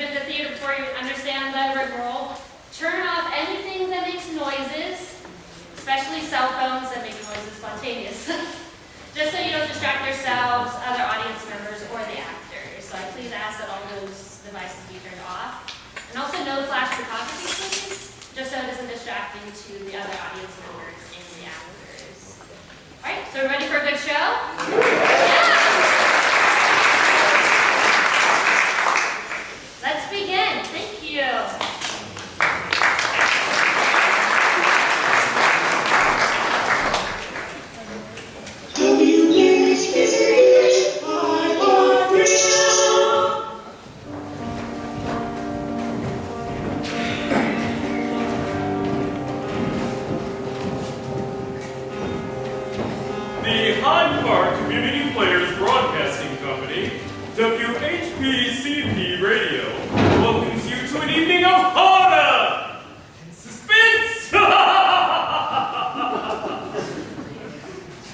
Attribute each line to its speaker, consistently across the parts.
Speaker 1: entered the theater before you understand the rigmarole, turn off anything that makes noises, especially cell phones that make noises spontaneous, just so you don't distract yourselves, other audience members, or the actors. So I please ask that all those devices be turned off. And also no flash photography, please, just so it isn't distracting to the other audience members and the actors. All right, so we're ready for a good show? Yeah! Let's begin. Thank you.
Speaker 2: The Hyde Park Community Players Broadcasting Company, WHPCP Radio, welcomes you to an evening of horror and suspense!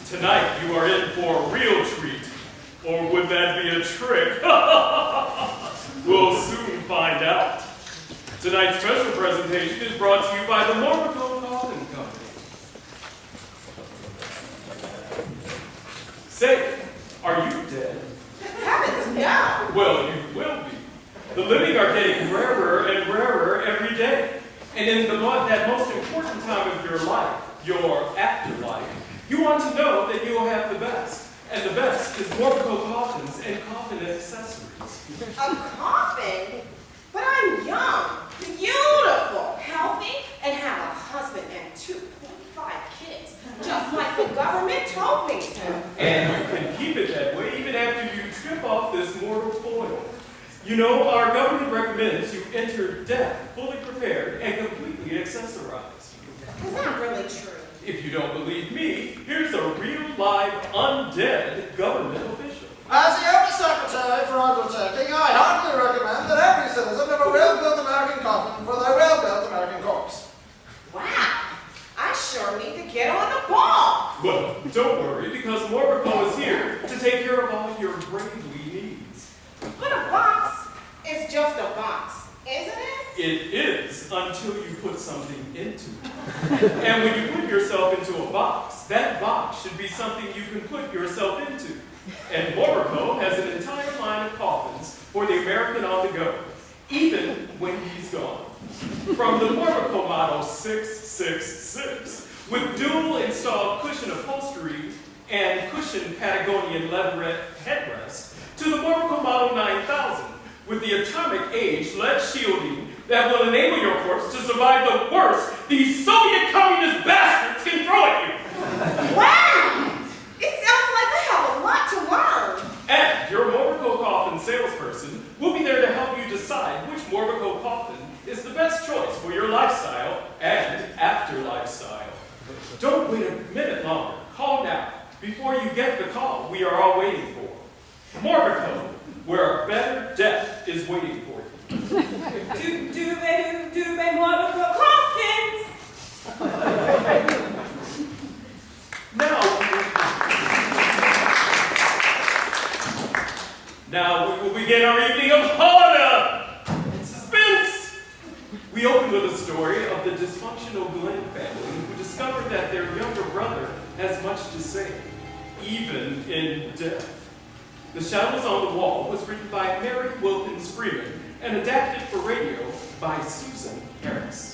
Speaker 2: Tonight you are in for a real treat, or would that be a trick? We'll soon find out. Tonight's special presentation is brought to you by the Morbico Coffin Company. Say, are you dead?
Speaker 3: Heavens, no!
Speaker 2: Well, you will be. The living are getting rarer and rarer every day. And in that most important time of your life, your afterlife, you want to know that you'll have the best. And the best is Morbico coffins and coffin accessories.
Speaker 3: A coffin? But I'm young, beautiful, healthy, and have a husband and 2.5 kids, just like the government told me to.
Speaker 2: And you can keep it that way even after you trip off this mortal coil. You know, our government recommends you enter death fully prepared and completely accessorized.
Speaker 3: Is that really true?
Speaker 2: If you don't believe me, here's a real live undead government official.
Speaker 4: As the Undersecretary for Undertaking, I heartily recommend that every citizen have a well-built American coffin for their well-built American corpse.
Speaker 3: Wow, I sure need to get on the ball.
Speaker 2: Well, don't worry, because Morbico is here to take care of all your gravely needs.
Speaker 3: But a box is just a box, isn't it?
Speaker 2: It is, until you put something into it. And when you put yourself into a box, that box should be something you can put yourself into. And Morbico has an entire line of coffins for the American on the go, even when he's gone. From the Morbico model 666, with dual installed cushion upholstery and cushioned Patagonian leatherette headrest, to the Morbico model 9000, with the atomic age lead shielding that will enable your corpse to survive the worst these Soviet communist bastards can throw at you.
Speaker 3: Wow! It sounds like I have a lot to learn.
Speaker 2: And your Morbico coffin salesperson will be there to help you decide which Morbico coffin is the best choice for your lifestyle and afterlife style. Don't wait a minute longer. Call now, before you get the call we are all waiting for. Morbico, where a better death is waiting for you.
Speaker 5: Do they Morbico coffins?
Speaker 2: Now we will begin our evening of horror and suspense. We open with a story of the dysfunctional Glenn family who discovered that their younger brother has much to say, even in death. The Shadows on the Wall was written by Mary Wilkins Freeman and adapted for radio by Susan Harris.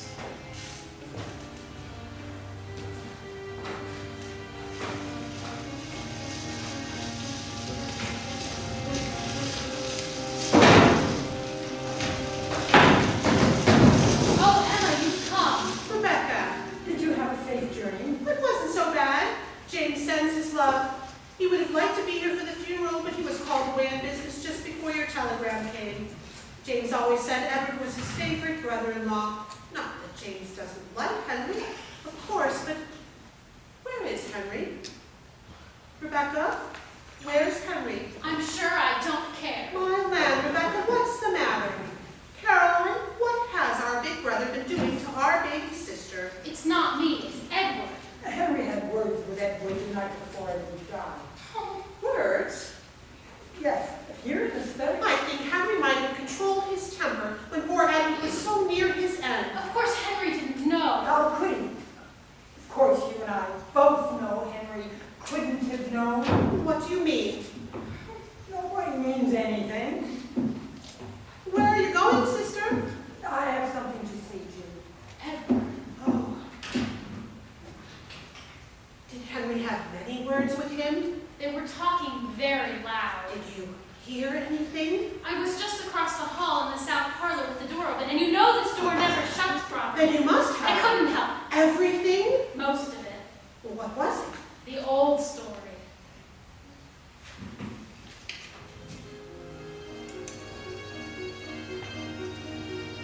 Speaker 6: He would have liked to be here for the funeral, but he was called away on business just before your telegram came. James always said Edward was his favorite brother-in-law. Not that James doesn't like Henry, of course, but where is Henry? Rebecca, where's Henry?
Speaker 1: I'm sure I don't care.
Speaker 6: My land, Rebecca, what's the matter? Caroline, what has our big brother been doing to our baby sister?
Speaker 1: It's not me, it's Edward.
Speaker 5: Henry had words with Edward the night before Edward died.
Speaker 6: Oh, words?
Speaker 5: Yes, here in the study.
Speaker 6: I think Henry might have controlled his temper
Speaker 1: were talking very loud.
Speaker 6: Did you hear anything?
Speaker 1: I was just across the hall in the south parlor with the door open, and you know this door never shuts properly.
Speaker 6: Then you must have.
Speaker 1: I couldn't help
Speaker 6: Everything?
Speaker 1: most of it.
Speaker 6: Well, what was it?
Speaker 1: The old story.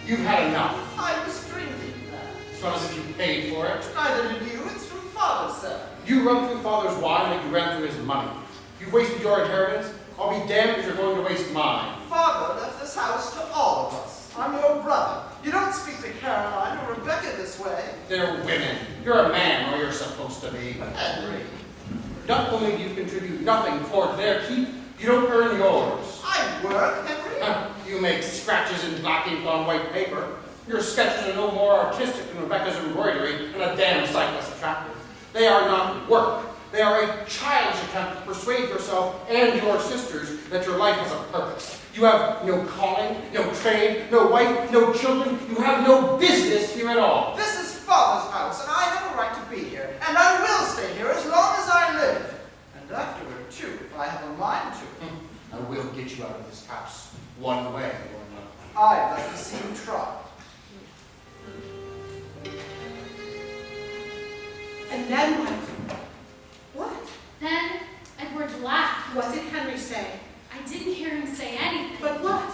Speaker 7: You've had enough.
Speaker 4: I was drinking that.
Speaker 7: It's not as if you paid for it.
Speaker 4: Neither did you. It's from father, sir.
Speaker 7: You run through father's wine like you ran through his money. You've wasted your inheritance. I'll be damned if you're going to waste mine.
Speaker 4: Father left this house to all of us. I'm your brother. You don't speak to Caroline or Rebecca this way.
Speaker 7: They're women. You're a man, or you're supposed to be.
Speaker 4: Henry,
Speaker 7: Not only do you contribute nothing toward their keep, you don't earn yours.
Speaker 4: I work, Henry.
Speaker 7: You make scratches in black ink on white paper. Your sketches are no more artistic than Rebecca's embroidery, and a damn sight less attractive. They are not work. They are a childish attempt to persuade yourself and your sisters that your life has a purpose. You have no calling, no trade, no wife, no children. You have no business here at all.
Speaker 4: This is father's house, and I have a right to be here. And I will stay here as long as I live. And afterward, too, if I have a mind to.
Speaker 7: I will get you out of this house, one way or another.
Speaker 4: I'd like to see you try.
Speaker 6: And then what? What?
Speaker 1: Then Edward laughed.
Speaker 6: What did Henry say?
Speaker 1: I didn't hear him say anything.
Speaker 6: But what?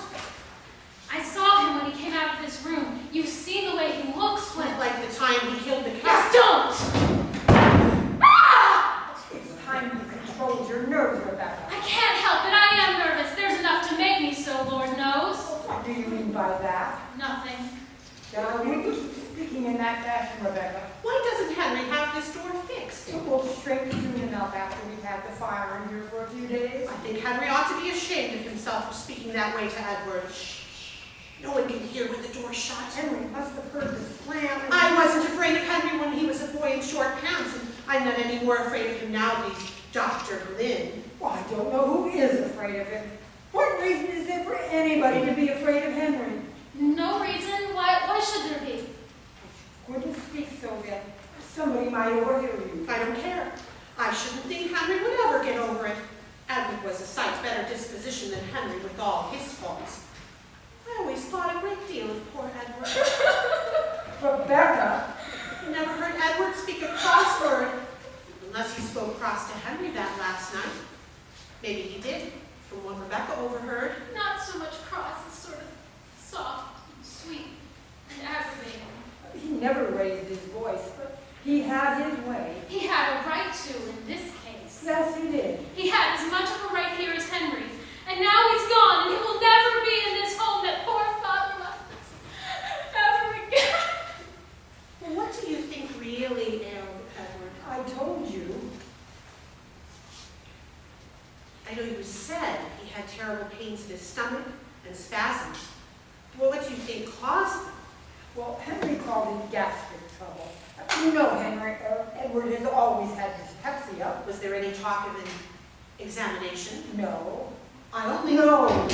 Speaker 1: I saw him when he came out of this room. You've seen the way he looks when...
Speaker 6: Like the time he killed the
Speaker 1: Yes,
Speaker 6: cat.
Speaker 1: don't! Ah!
Speaker 5: It's time you controlled your nerves, Rebecca.
Speaker 1: I can't help it. I am nervous. There's enough to make me so, Lord knows.
Speaker 5: What do you mean by that?
Speaker 1: Nothing.
Speaker 5: Then I wouldn't keep speaking in that fashion, Rebecca.
Speaker 6: Why doesn't Henry have this door fixed?
Speaker 5: It will shrink soon enough after we've had the fire in here for a few days.
Speaker 6: I think Henry ought to be ashamed of himself for speaking that way to Edward. Shh. No one can hear with the door shut.
Speaker 5: Henry must have heard the slam.
Speaker 6: I wasn't afraid of Henry when he was a boy in short pants, and I'm not any more afraid of him now that he's Dr. Glynn.
Speaker 5: Well, I don't know who is afraid of him. What reason is there for anybody to be afraid of Henry?
Speaker 1: No reason. Why should there be?
Speaker 5: Couldn't speak so then. Somebody might overhear you.
Speaker 6: I don't care. I shouldn't think Henry would ever get over it. Edward was a sight better disposition than Henry with all his faults. I always thought a great deal of poor Edward.
Speaker 5: Rebecca!
Speaker 6: I never heard Edward speak a cross word, unless he spoke cross to Henry that last night. Maybe he did, from what Rebecca overheard.
Speaker 1: Not so much cross as sort of soft, and sweet, and aggravating.
Speaker 5: He never raised his voice, but he had his way.
Speaker 1: He had a right to in this case.
Speaker 5: Yes, he did.
Speaker 1: He had as much of a right here as Henry. And now he's gone, and he will never be in this home that poor father left us ever again.
Speaker 6: Well, what do you think really ailed Edward?
Speaker 5: I told you.
Speaker 6: I know you said he had terrible pains in his stomach and spasms. Well, what do you think caused them?
Speaker 5: Well, Henry called it gastric trouble. You know, Edward has always had dyspepsia.
Speaker 6: Was there any talk of an examination?
Speaker 5: No.
Speaker 6: I only
Speaker 5: No.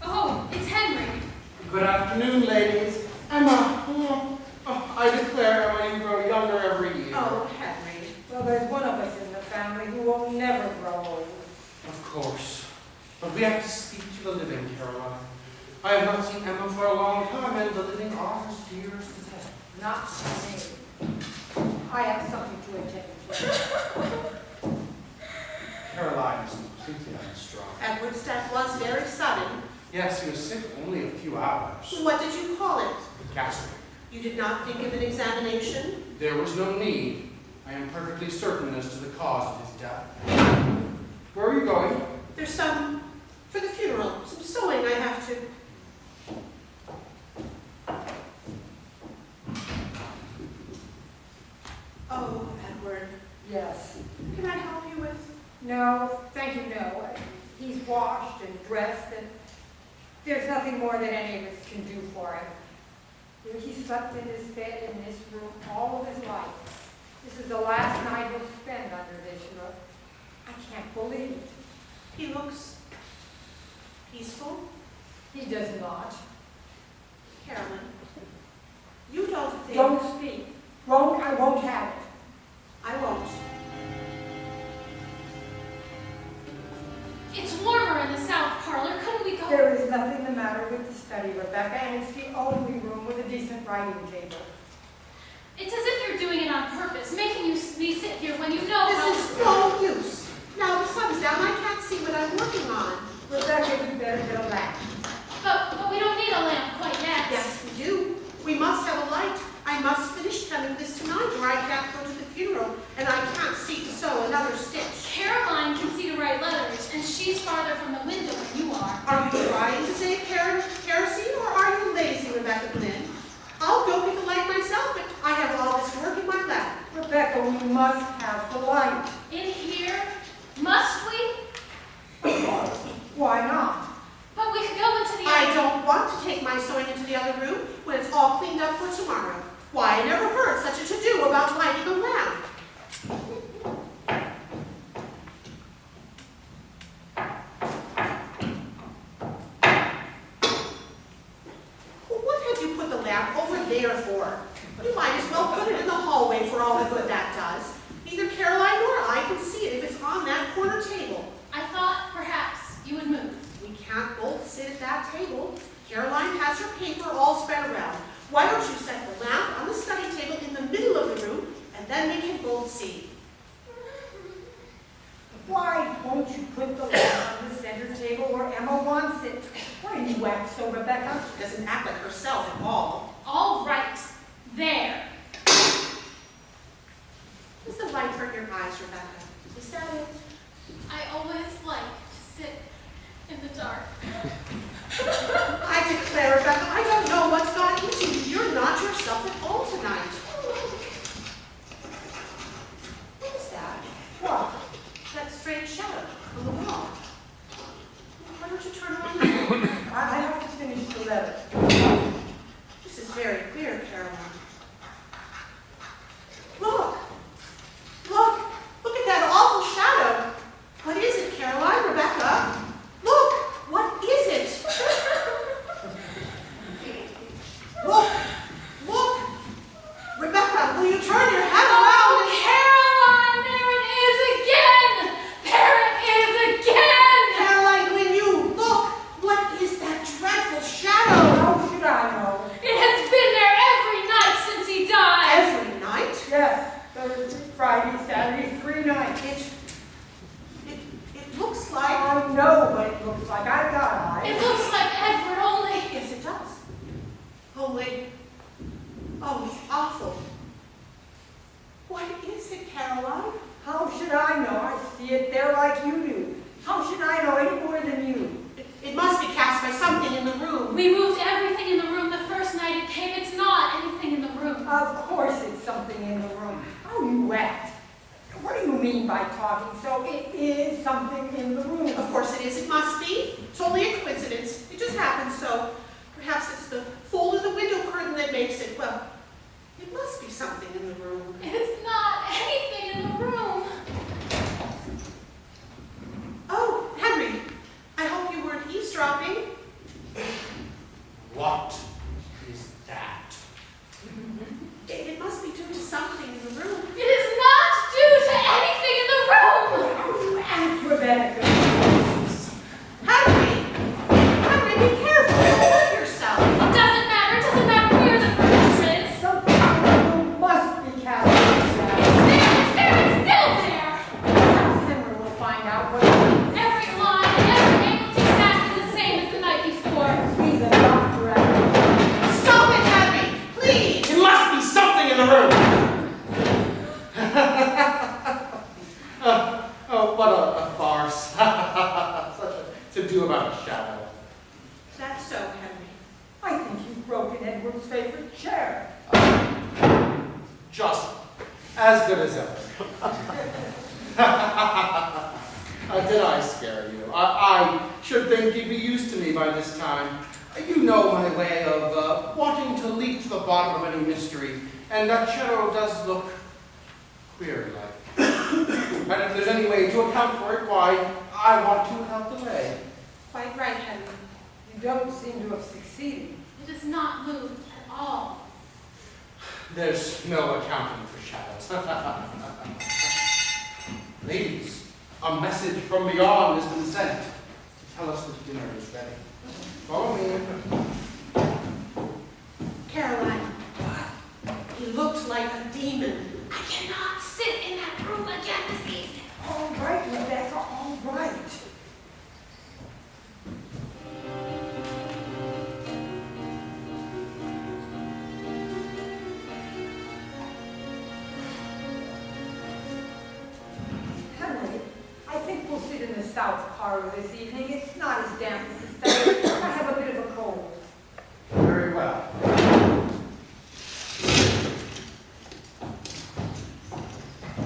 Speaker 1: Oh, it's Henry.
Speaker 7: Good afternoon, ladies. Emma. I declare, Emma, you grow younger every year.
Speaker 6: Oh, Henry.
Speaker 5: Well, there's one of us in the family who will never grow old.
Speaker 7: Of course. But we have to speak to the living, Caroline. I have not seen Emma for a long time, and the living are as dear as the dead.
Speaker 5: Not for me. I have something to attend to.
Speaker 7: Caroline is completely unstrung.
Speaker 6: Edward's death was very sudden.
Speaker 7: Yes, he was sick only a few hours.
Speaker 6: What did you call it?
Speaker 7: Gastric.
Speaker 6: You did not think of an examination?
Speaker 7: There was no need. I am perfectly certain as to the cause of his death. Where are you going?
Speaker 6: There's some, for the funeral, some sewing I have to. Oh, Edward,
Speaker 5: Yes.
Speaker 6: can I help you with?
Speaker 5: No, thank you, no. He's washed and dressed, and there's nothing more that any of us can do for him. He slept in his bed in this room all of his life. This is the last night he'll spend under this roof. I can't believe it.
Speaker 6: He looks peaceful.
Speaker 5: He does not.
Speaker 6: Carolyn, you don't think...
Speaker 5: Don't speak. I won't have it.
Speaker 6: I won't.
Speaker 5: and it's the only room with a decent writing table.
Speaker 1: It's as if you're doing it on purpose, making me sit here when you know how...
Speaker 6: This is no use. Now the sun's down, I can't see what I'm working on.
Speaker 5: Rebecca, you better get a lamp.
Speaker 1: But we don't need a lamp quite yet.
Speaker 6: Yes, we do. We must have a light. I must finish telling this tonight or I can't go to the funeral and I can't see to sew another stitch.
Speaker 1: Caroline can see to write letters, and she's farther from the window than you are.
Speaker 6: Are you trying to save kerosene or are you lazy, Rebecca Glynn? I'll go get the light myself, but I have all this work in my lap.
Speaker 5: Rebecca, we must have the light.
Speaker 1: In here? Must we?
Speaker 5: Why not?
Speaker 1: But we could go into the...
Speaker 6: I don't want to take my sewing into the other room when it's all cleaned up for tomorrow. Why, I never heard such a to-do about lighting a lamp. Well, what have you put the lamp over there for? You might as well put it in the hallway for all the good that does. Neither Caroline nor I can see it if it's on that corner table.
Speaker 1: I thought perhaps you would move.
Speaker 6: We can't both sit at that table. Caroline has her paper all spread around. Why don't you set the lamp on the study table in the middle of the room, and then we can both see.
Speaker 5: Why won't you put the lamp on the center table where Emma wants it? Why are you act so, Rebecca?
Speaker 6: She doesn't act like herself at all.
Speaker 1: All right. There.
Speaker 6: Does the light hurt your eyes, Rebecca? Is that it?
Speaker 1: I always like to sit in the dark.
Speaker 6: I declare, Rebecca, I don't know what's got into you. You're not yourself at all tonight. What is that?
Speaker 5: What?
Speaker 6: That strange shadow on the wall. Why don't you turn around now?
Speaker 5: I have to finish the letter.
Speaker 6: This is very queer, Caroline. Look! Look! Look at that awful shadow! What is it, Caroline? Rebecca? Look! What is it? Look! Look! Rebecca, will you turn your head around and...
Speaker 1: Caroline, there it is again! There it is again!
Speaker 6: Caroline, when you look, what is that dreadful shadow?
Speaker 5: How should I know?
Speaker 1: It has been there every night since he died.
Speaker 6: Every night?
Speaker 5: Yes, Thursday, Friday, Saturday, 3 nights.
Speaker 6: It looks like...
Speaker 5: I know what it looks like. I've got eyes.
Speaker 1: It looks like Edward only.
Speaker 6: Yes, it does. Only... Oh, it's awful. What is it, Caroline?
Speaker 5: How should I know? I see it there like you do. How should I know any more than you?
Speaker 6: It must be cast by something in the room.
Speaker 1: We moved everything in the room the first night it came. It's not anything in the room.
Speaker 5: Of course it's something in the room. How you act. What do you mean by talking so? It is something in the room.
Speaker 6: Of course it is. It must be. It's only a coincidence. It just happens so. Perhaps it's the fold of the window curtain that makes it. Well, it must be something in the room.
Speaker 1: It's not anything in the room.
Speaker 6: Oh, Henry, I hope you weren't eavesdropping.
Speaker 7: What is that?
Speaker 6: It must be due to something in the room.
Speaker 1: It is not due to anything in the room.
Speaker 5: And Rebecca.
Speaker 6: Henry! Henry, be careful. You'll hurt yourself.
Speaker 1: It doesn't matter. It doesn't matter where the furniture is.
Speaker 5: Something in the room must be cast on
Speaker 1: It's there. It's there. It's still there.
Speaker 5: Perhaps Henry will find out what it is.
Speaker 1: Every line, every angle is exactly the same as the night before.
Speaker 5: He's a doctor after
Speaker 6: Stop it, Henry! Please!
Speaker 7: It must be something in the room! Oh, what a farce. Such a to-do about a shadow.
Speaker 6: That's so, Henry.
Speaker 5: I think you've broken Edward's favorite chair.
Speaker 7: Just as good as ever. Did I scare you? I should think you'd be used to me by this time. You know my way of wanting to leap to the bottom of any mystery, and that shadow does look queer-like. And if there's any way to account for it, why, I want to without delay.
Speaker 6: Quite right, Henry.
Speaker 5: You don't seem to have succeeded.
Speaker 1: It has not moved at all.
Speaker 7: There's no accounting for shadows. Ladies, a message from beyond has been sent to tell us that dinner is ready. Follow me.
Speaker 6: demon.
Speaker 3: I cannot sit in that room again this evening.
Speaker 5: All right, Rebecca, all right. Henry, I think we'll sit in the south parlor this evening. It's not as damp as the study. I have a bit of a cold.
Speaker 7: Very well.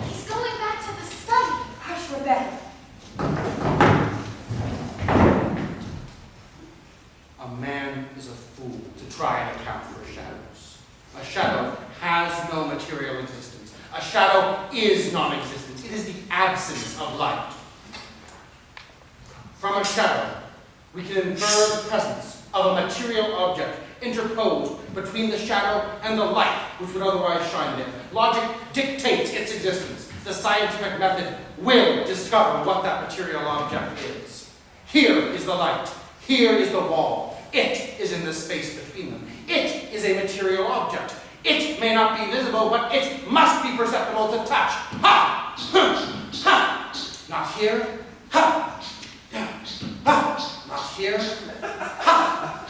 Speaker 1: He's going back to the study.
Speaker 5: Hush, Rebecca.
Speaker 7: A man is a fool to try and account for shadows. A shadow has no material existence. A shadow is non-existence. It is the absence of light. From a shadow, we can infer the presence of a material object interposed between the shadow and the light which would otherwise shine there. Logic dictates its existence. The scientific method will discover what that material object is. Here is the light. Here is the wall. It is in the space between them. It is a material object. It may not be visible, but it must be perceptible to touch. Ha! Ha! Not here. Ha! Ha! Not here. Ha!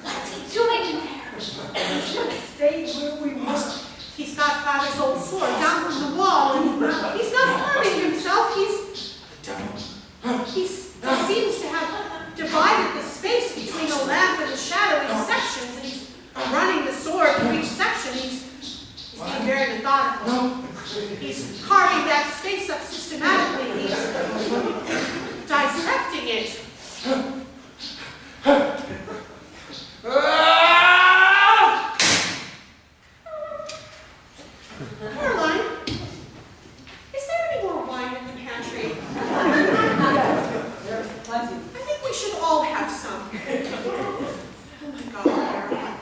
Speaker 1: What's he doing in there?
Speaker 5: Stay where we must.
Speaker 6: He's got Father's old sword down from the wall, and he's not harming himself. He seems to have divided the space between a lamp and a shadow into sections, and he's running the sword through each section. He's being very methodical.
Speaker 7: No.
Speaker 6: He's carving that space up systematically. He's dissecting it. Caroline, is there any more wine in the pantry?
Speaker 5: Yes, there's plenty.
Speaker 6: I think we should all have some. Oh my God, Caroline.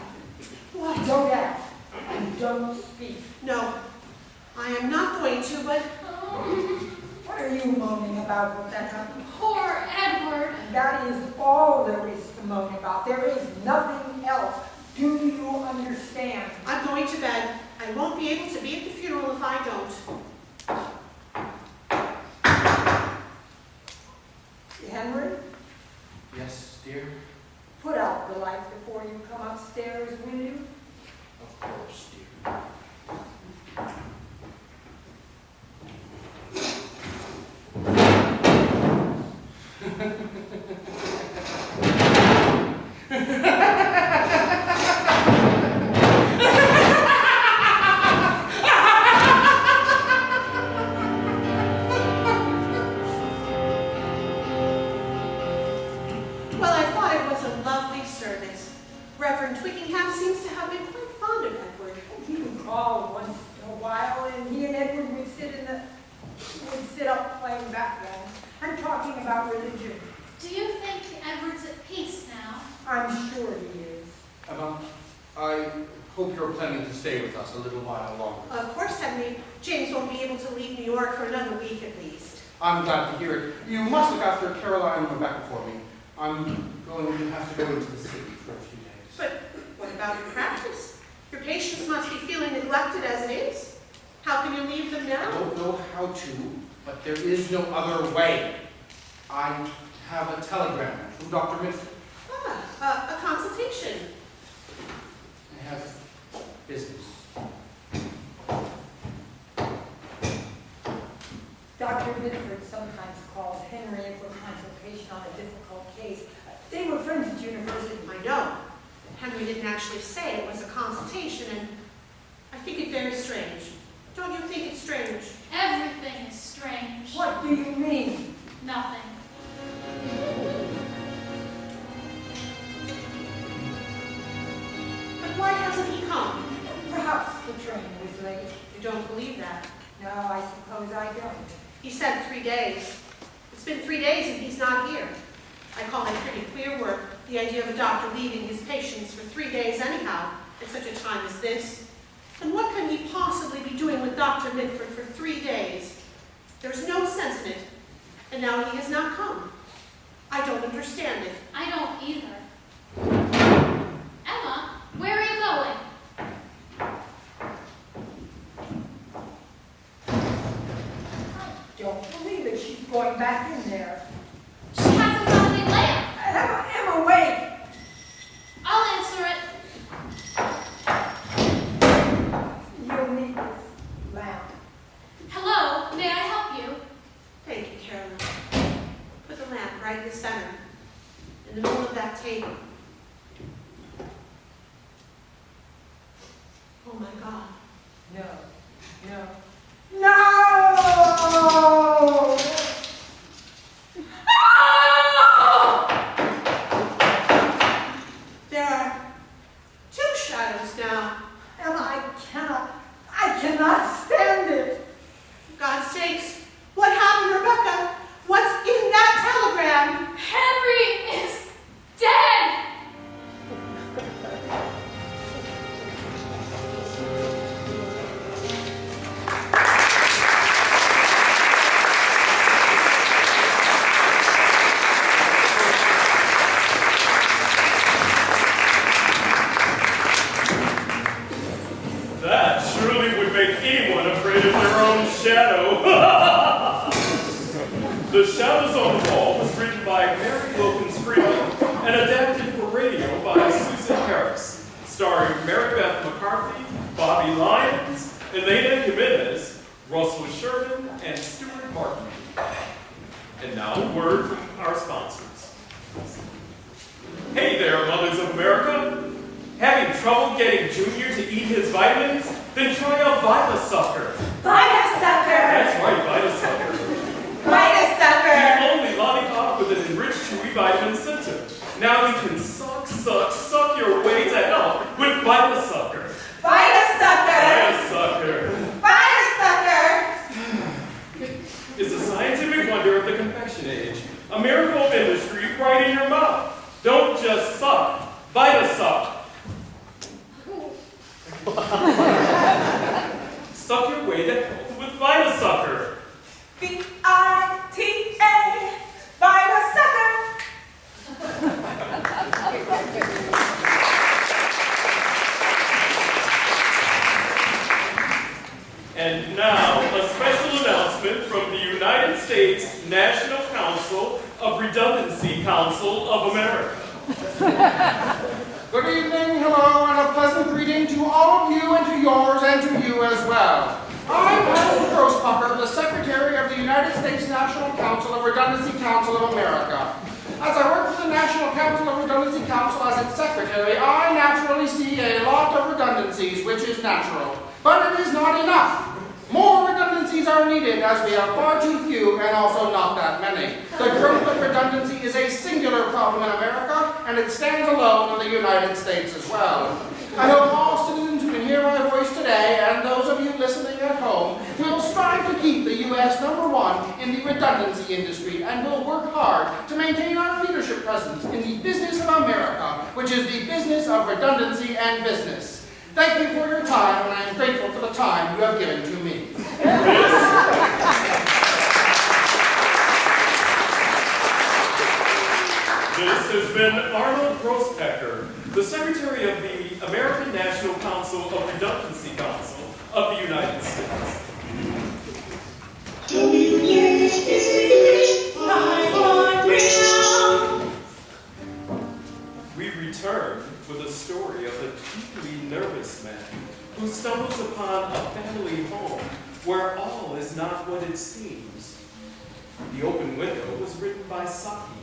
Speaker 6: What?
Speaker 5: Don't act and don't speak.
Speaker 6: No, I am not going to, but
Speaker 5: What are you moaning about, Rebecca?
Speaker 1: Poor Edward.
Speaker 5: That is all there is to moan about. There is nothing else. Do you understand?
Speaker 6: I'm going to bed. I won't be able to be at the funeral if I don't.
Speaker 5: Henry,
Speaker 7: Yes, dear.
Speaker 5: put out the light before you come upstairs, will you?
Speaker 7: Of course, dear.
Speaker 6: Well, I thought it was a lovely service. Reverend Twickenham seems to have been quite fond of Edward.
Speaker 5: He would call once in a while, and he and Edward would sit up playing backgammon and talking about religion.
Speaker 1: Do you think Edward's at peace now?
Speaker 5: I'm sure he is.
Speaker 7: Emma, I hope you're planning to stay with us a little while longer.
Speaker 6: Of course, Henry. James won't be able to leave New York for another week at least.
Speaker 7: I'm glad to hear it. You must look after Caroline and Rebecca for me. I'm going to have to go into the city for a few days.
Speaker 6: But what about your practice? Your patients must be feeling neglected as it is. How can you leave them
Speaker 7: I
Speaker 6: now?
Speaker 7: don't know how to, but there is no other way. I have a telegram from Dr. Mitford.
Speaker 6: A consultation.
Speaker 7: I have business.
Speaker 5: Dr. Mitford sometimes calls Henry in for consultation on a difficult case. They were friends at university.
Speaker 6: I know. Henry didn't actually say it was a consultation, and I think it very strange. Don't you think it's strange?
Speaker 1: Everything is strange.
Speaker 5: What do you mean?
Speaker 1: Nothing.
Speaker 6: But why hasn't he come?
Speaker 5: Perhaps the train was late.
Speaker 6: You don't believe that.
Speaker 5: No, I suppose I don't.
Speaker 6: He said 3 days. It's been 3 days and he's not here. I call it pretty queer work, the idea of a doctor leaving his patients for 3 days anyhow, at such a time as this. And what can he possibly be doing with Dr. Mitford for 3 days? There's no sense in it. And now he has not come. I don't understand it.
Speaker 1: I don't either. Emma, where are you going?
Speaker 5: going back in there.
Speaker 1: She hasn't got any lamp.
Speaker 5: Emma, wait!
Speaker 1: I'll answer it.
Speaker 5: You'll need this lamp.
Speaker 1: Hello, may I help you?
Speaker 6: Thank you, Carolyn. Put the lamp right in the center, in the middle of that table. Oh my God.
Speaker 5: No. No.
Speaker 6: There are two shadows now.
Speaker 5: Emma, I cannot stand it.
Speaker 6: For God's sakes, what happened, Rebecca? What's in that telegram?
Speaker 1: Henry is dead!
Speaker 2: That surely would make anyone afraid of their own shadow. The Shadows on the Wall was written by Mary Wilkins Freeman and adapted for radio by Susan Harris, starring Mary Beth McCarthy, Bobby Lyons, Elena Jimenez, Russell Sherman, and Stuart Martin. And now a word from our sponsors. Hey there, Mothers of America. Having trouble getting Junior to eat his vitamins? Then try a VitaSucker.
Speaker 3: Vita-sucker!
Speaker 2: That's right, VitaSucker.
Speaker 3: Vita-sucker!
Speaker 2: The only lollipop with an enriched chewy vitamin center. Now you can suck your way to health with VitaSucker.
Speaker 3: Vita-sucker!
Speaker 2: VitaSucker
Speaker 3: Vita-sucker!
Speaker 2: is a scientific wonder of the confection age. A miracle of industry right in your mouth. Don't just suck. VitaSuck. Suck your way to health with VitaSucker.
Speaker 3: V-I-T-A! Vita-sucker!
Speaker 2: And now, a special announcement from the United States National Council of Redundancy Council of America.
Speaker 7: Good evening, hello, and a pleasant greeting to all of you and to yours and to you as well. I'm Harold Grosspucker, the Secretary of the United States National Council of Redundancy Council of America. As I work for the National Council of Redundancy Council as its secretary, I naturally see a lot of redundancies, which is natural. But it is not enough. More redundancies are needed as we have far too few and also not that many. The growth of redundancy is a singular problem in America, and it stands alone in the United States as well. I hope all citizens who can hear my voice today, and those of you listening at home, will strive to keep the U.S. #1 in the redundancy industry and will work hard to maintain our leadership presence in the business of America, which is the business of redundancy and business. Thank you for your time, and I am grateful for the time you have given to me.
Speaker 2: This has been Arnold Grosspecker, the Secretary of the American National Council of Redundancy Council of the United States. We return with a story of a deeply nervous man who stumbles upon a family home where all is not what it seems. The Open Window was written by Saki,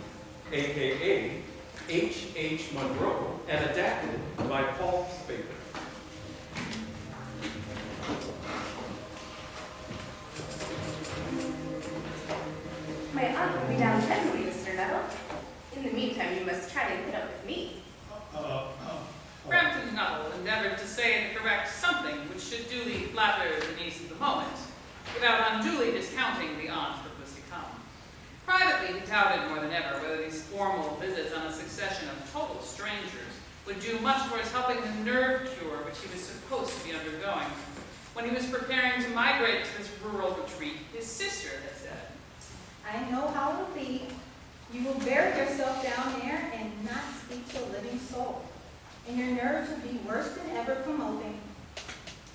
Speaker 2: a.k.a. H.H. Monroe, and adapted by Paul Baker.
Speaker 8: My aunt will be down presently, Mr. Nettle. In the meantime, you must try to put up with me.
Speaker 9: Brampton Nuttall endeavored to say and correct something which should duly flatter the niece of the moment, without unduly discounting the aunt that was to come. Privately, he doubted more than ever whether these formal visits on a succession of total strangers would do much towards helping the nerve cure which he was supposed to be undergoing. When he was preparing to migrate to this rural retreat, his sister had said,
Speaker 10: I know how it'll be. You will bury yourself down there and not speak to a living soul. And your nerves will be worse than ever from moping.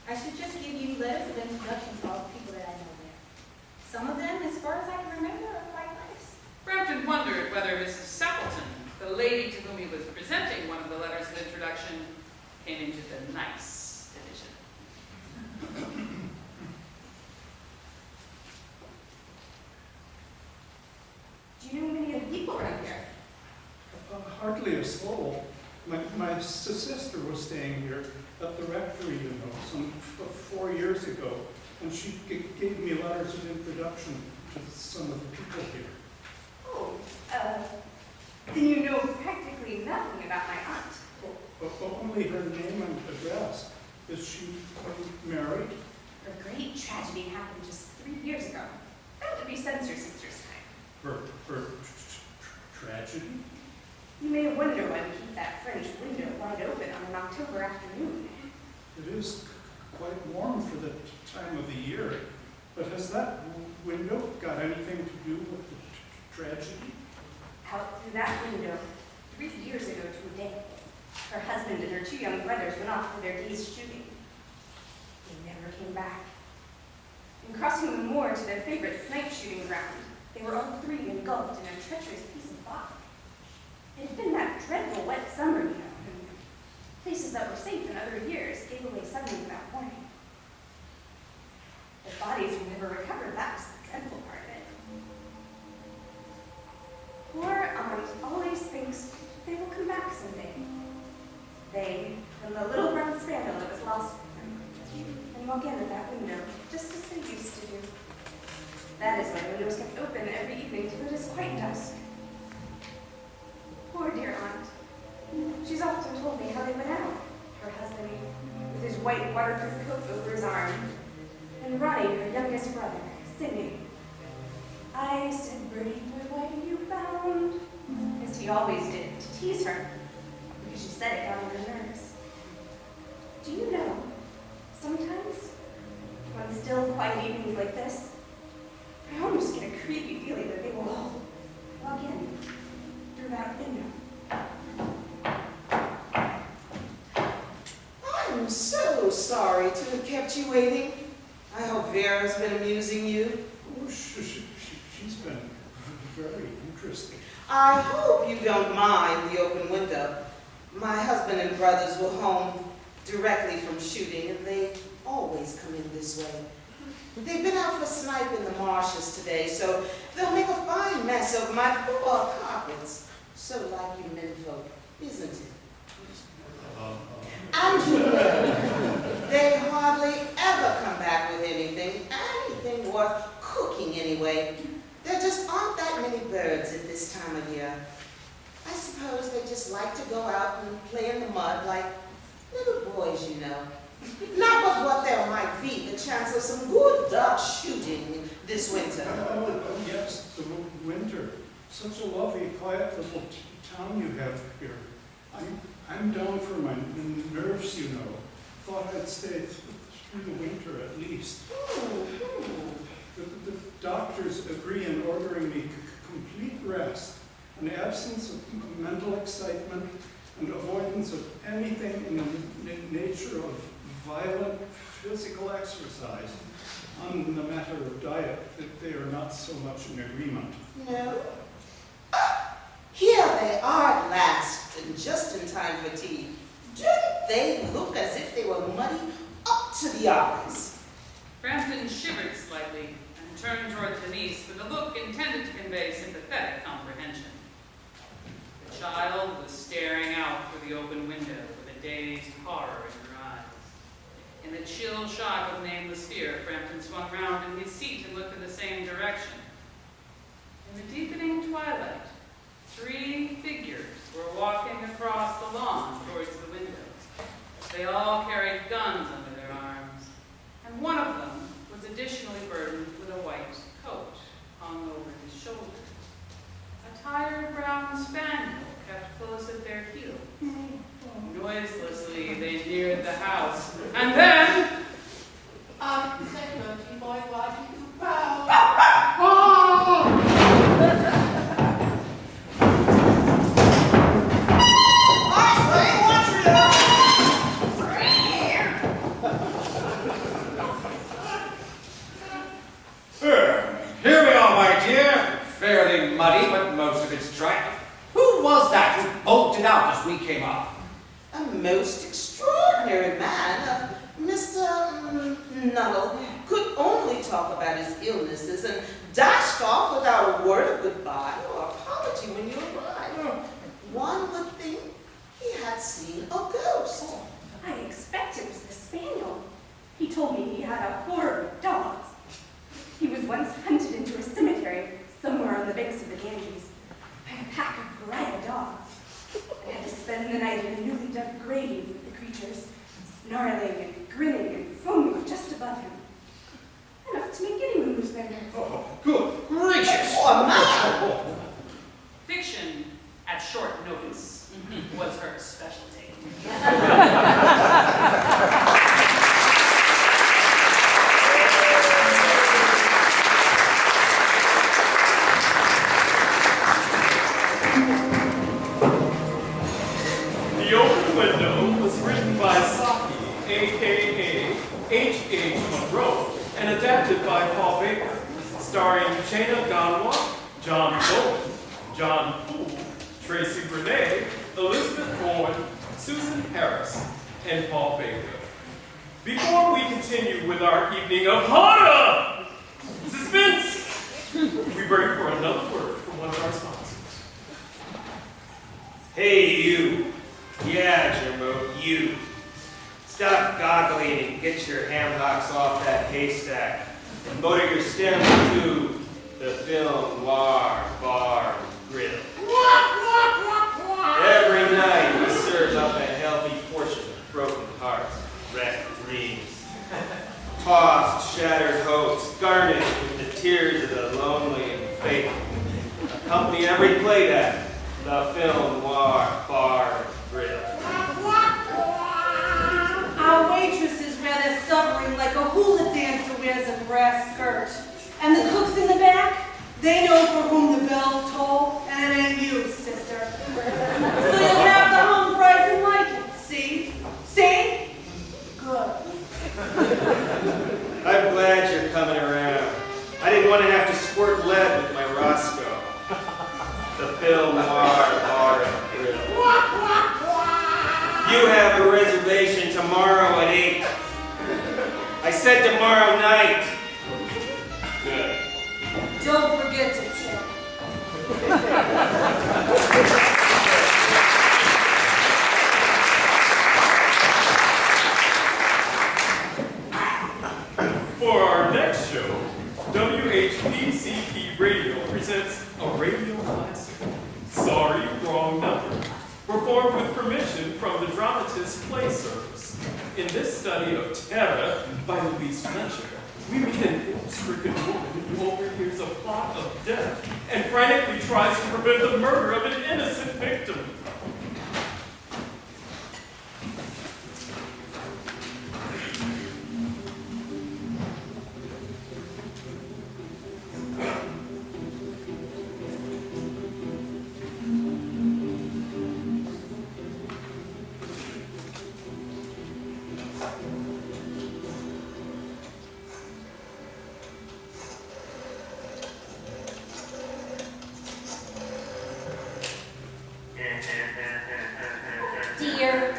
Speaker 10: I should just give you letters of introduction to all the people that I know there. Some of them, as far as I can remember,
Speaker 9: whether Mrs. Sappleton, the lady to whom he was presenting one of the letters of introduction, came into the nice division.
Speaker 8: Do you know many of the people around here?
Speaker 11: Hardly a soul. My sister was staying here at the rectory, you know, some 4 years ago, and she gave me letters of introduction to some of the people here.
Speaker 8: Oh, then you know practically nothing about my aunt.
Speaker 11: Only her name and address. Is she married?
Speaker 8: The great tragedy happened just 3 years ago. That would be since your sister's time.
Speaker 11: Her tragedy?
Speaker 8: You may wonder why we keep that French window wide open on an October afternoon.
Speaker 11: It is quite warm for the time of the year, but has that window got anything to do with the tragedy?
Speaker 8: Out through that window, 3 years ago to a day, her husband and her 2 young brothers went off for their day's shooting. They never came back. In crossing the moor to their favorite snipe shooting ground, they were all 3 engulfed in a treacherous piece of rock. It had been that dreadful wet summer, you know, and places that were safe in other years gave away suddenly without warning. The bodies were never recovered. That was the dreadful part of it. Poor aunt always thinks they will come back someday. They and the little brown spaniel that was lost from them, and walk in at that window, just as they used to do. That is why the window was kept open every evening till it is quite dusk. Poor dear aunt. She's often told me how they went out. Her husband, with his white waterproof coat over his arm, and Ronnie, her youngest brother, singing, "I said, birdie boy, why are you bound?" as he always did, to tease her, because she said it got on her nerves. Do you know, sometimes, on still, quiet evenings like this, I almost get a creepy feeling that they will all walk in through that window.
Speaker 3: I'm so sorry to have kept you waiting. I hope Vera's been amusing you.
Speaker 11: Oh, she's been very interesting.
Speaker 3: I hope you don't mind the open window. My husband and brothers were home directly from shooting, and they always come in this way. They've been out for snipe in the marshes today, so they'll make a fine mess of my poor carpets. So like you menfolk, isn't it? And you know, they hardly ever come back with anything worth cooking anyway. There just aren't that many birds at this time of year. I suppose they just like to go out and play in the mud like little boys, you know. Not but what there might be the chance of some good duck shooting this winter.
Speaker 11: Oh, yes, the winter. Such a lovely, quiet little town you have here. I'm down for my nerves, you know. Thought I'd stay through the winter at least. The doctors agree in ordering me complete rest, an absence of mental excitement, and avoidance of anything in the nature of violent physical exercise. On the matter of diet, that they are not so much in agreement.
Speaker 3: No? Here they are at last, and just in time for tea. Didn't they look as if they were muddy up to the eyes?
Speaker 9: Frampton shivered slightly and turned toward Denise with a look intended to convey sympathetic comprehension. The child was staring out through the open window with a dazed horror in her eyes. In the chill shock of nameless fear, Frampton swung round in his seat and looked in the same direction. In the deepening twilight, 3 figures were walking across the lawn towards the windows. They all carried guns under their arms, and one of them was additionally burdened with a white coat hung over his shoulder. A tired brown spaniel kept close at their heels. Noiselessly, they neared the house, and then...
Speaker 6: I said, birdie boy, why do you bow?
Speaker 12: Here we are, my dear. Fairly muddy, but most of it's dry
Speaker 3: ordinary man, Mr. Nuddle, could only talk about his illnesses and dashed off without a word of goodbye or apology when you arrived. One would think he had seen a ghost.
Speaker 8: I expect it was the spaniel. He told me he had a horror of dogs. He was once hunted into a cemetery somewhere on the banks of the Ganges by a pack of pariah dogs. I had to spend the night in a newly dug grave with the creatures, snarling and grinning and foaming just above him. Enough to make anyone lose their nerve.
Speaker 7: Oh, good gracious!
Speaker 3: Oh, man!
Speaker 9: Fiction at short notice was her specialty.
Speaker 2: The Open Window was written by Saki, a.k.a. H.H. Monroe, and adapted by Paul Baker, starring Chaina Ganwa, John Bowen, John Poole, Tracy Renee, Elizabeth Bowen, Susan Harris, and Paul Baker. Before we continue with our evening of horror, suspense, we break for another word from one of our sponsors.
Speaker 12: Hey, you. Yeah, Jimbo, you. Stop goggling and get your ham hocks off that haystack and motor your stem to the film Noir Bar Grill. Every night we serve up a healthy portion of broken hearts, wrecked dreams, tossed, shattered hopes, garnished with the tears of the lonely and faithful. Accompany every playback, the film Noir Bar Grill.
Speaker 6: Our waitress is rather suffering like a hula dancer wears a grass skirt. And the cooks in the back, they know for whom the bells toll, and it ain't you, sister. So you'll have the home fries and like it, see? See? Good.
Speaker 12: I'm glad you're coming around. I didn't want to have to squirt lead with my Roscoe. The film Noir Bar and Grill. You have a reservation tomorrow at 8. I said tomorrow night. Good.
Speaker 6: Don't forget to tip.
Speaker 2: For our next show, WHPCP Radio presents a radio classic, Sorry, Wrong Number, performed with permission from the dramatist's play service. In this study of terror by Louise Fletcher, we meet an ill-stricken woman who overhears a plot of death and frantically tries to prevent the murder of an innocent victim.
Speaker 1: Dear.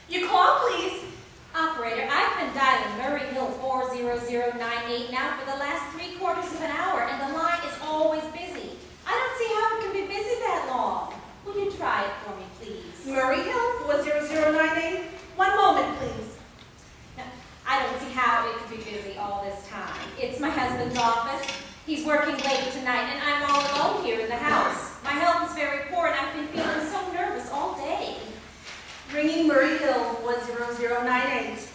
Speaker 8: Your call, please. Operator, I've been dialing Murray Hill 40098 now for the last 3/4 of an hour, and the line is always busy. I don't see how it can be busy that long. Will you try it for me, please?
Speaker 6: Murray Hill, 40098.
Speaker 8: One moment, please. Now, I don't see how it could be busy all this time. It's my husband's office. He's working late tonight, and I'm all alone here in the house. My health is very poor, and I've been feeling so nervous all day.
Speaker 6: Ringing Murray Hill, 40098.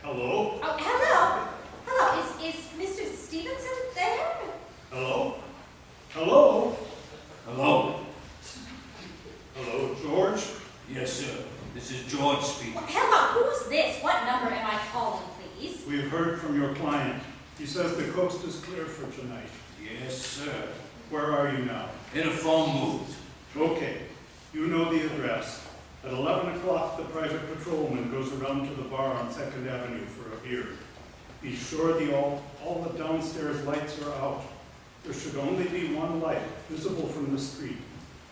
Speaker 11: Hello?
Speaker 8: Oh, hello. Hello, is Mr. Stevenson there?
Speaker 11: Hello? Hello? Hello? Hello, George?
Speaker 13: Yes, sir. This is George speaking.
Speaker 8: Well, hello, who's this? What number am I calling, please?
Speaker 11: We've heard from your client. He says the coast is clear for tonight.
Speaker 13: Yes, sir.
Speaker 11: Where are you now?
Speaker 13: In a phone booth.
Speaker 11: Okay, you know the address. At 11 o'clock, the private patrolman goes around to the bar on 2nd Avenue for a beer. Be sure all the downstairs lights are out. There should only be one light, visible from the street.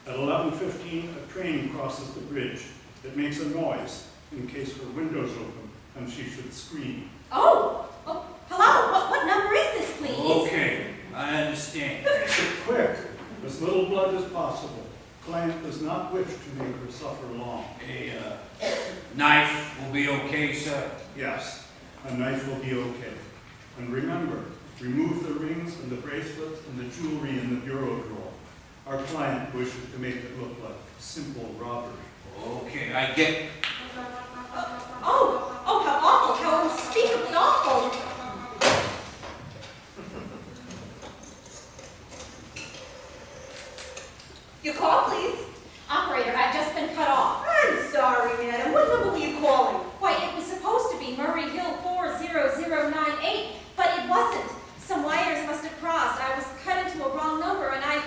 Speaker 11: At 11:15, a train crosses the bridge. It makes a noise, in case her window's open, and she should scream.
Speaker 14: Oh, hello, what number is this, please?
Speaker 13: Okay, I understand.
Speaker 11: Quick, as little blood as possible. Client does not wish to make her suffer long.
Speaker 13: A knife will be okay, sir?
Speaker 11: Yes, a knife will be okay. And remember, remove the rings and the bracelets and the jewelry in the bureau drawer. Our client wishes to make it look like simple robbery.
Speaker 13: Okay, I get.
Speaker 14: Oh, how awful, how unspeakably awful. Your call, please. Operator, I've just been cut off.
Speaker 8: I'm sorry, madam. What number were you calling?
Speaker 14: Why, it was supposed to be Murray Hill 40098, but it wasn't. Some wires must have crossed. I was cut into a wrong number, and I've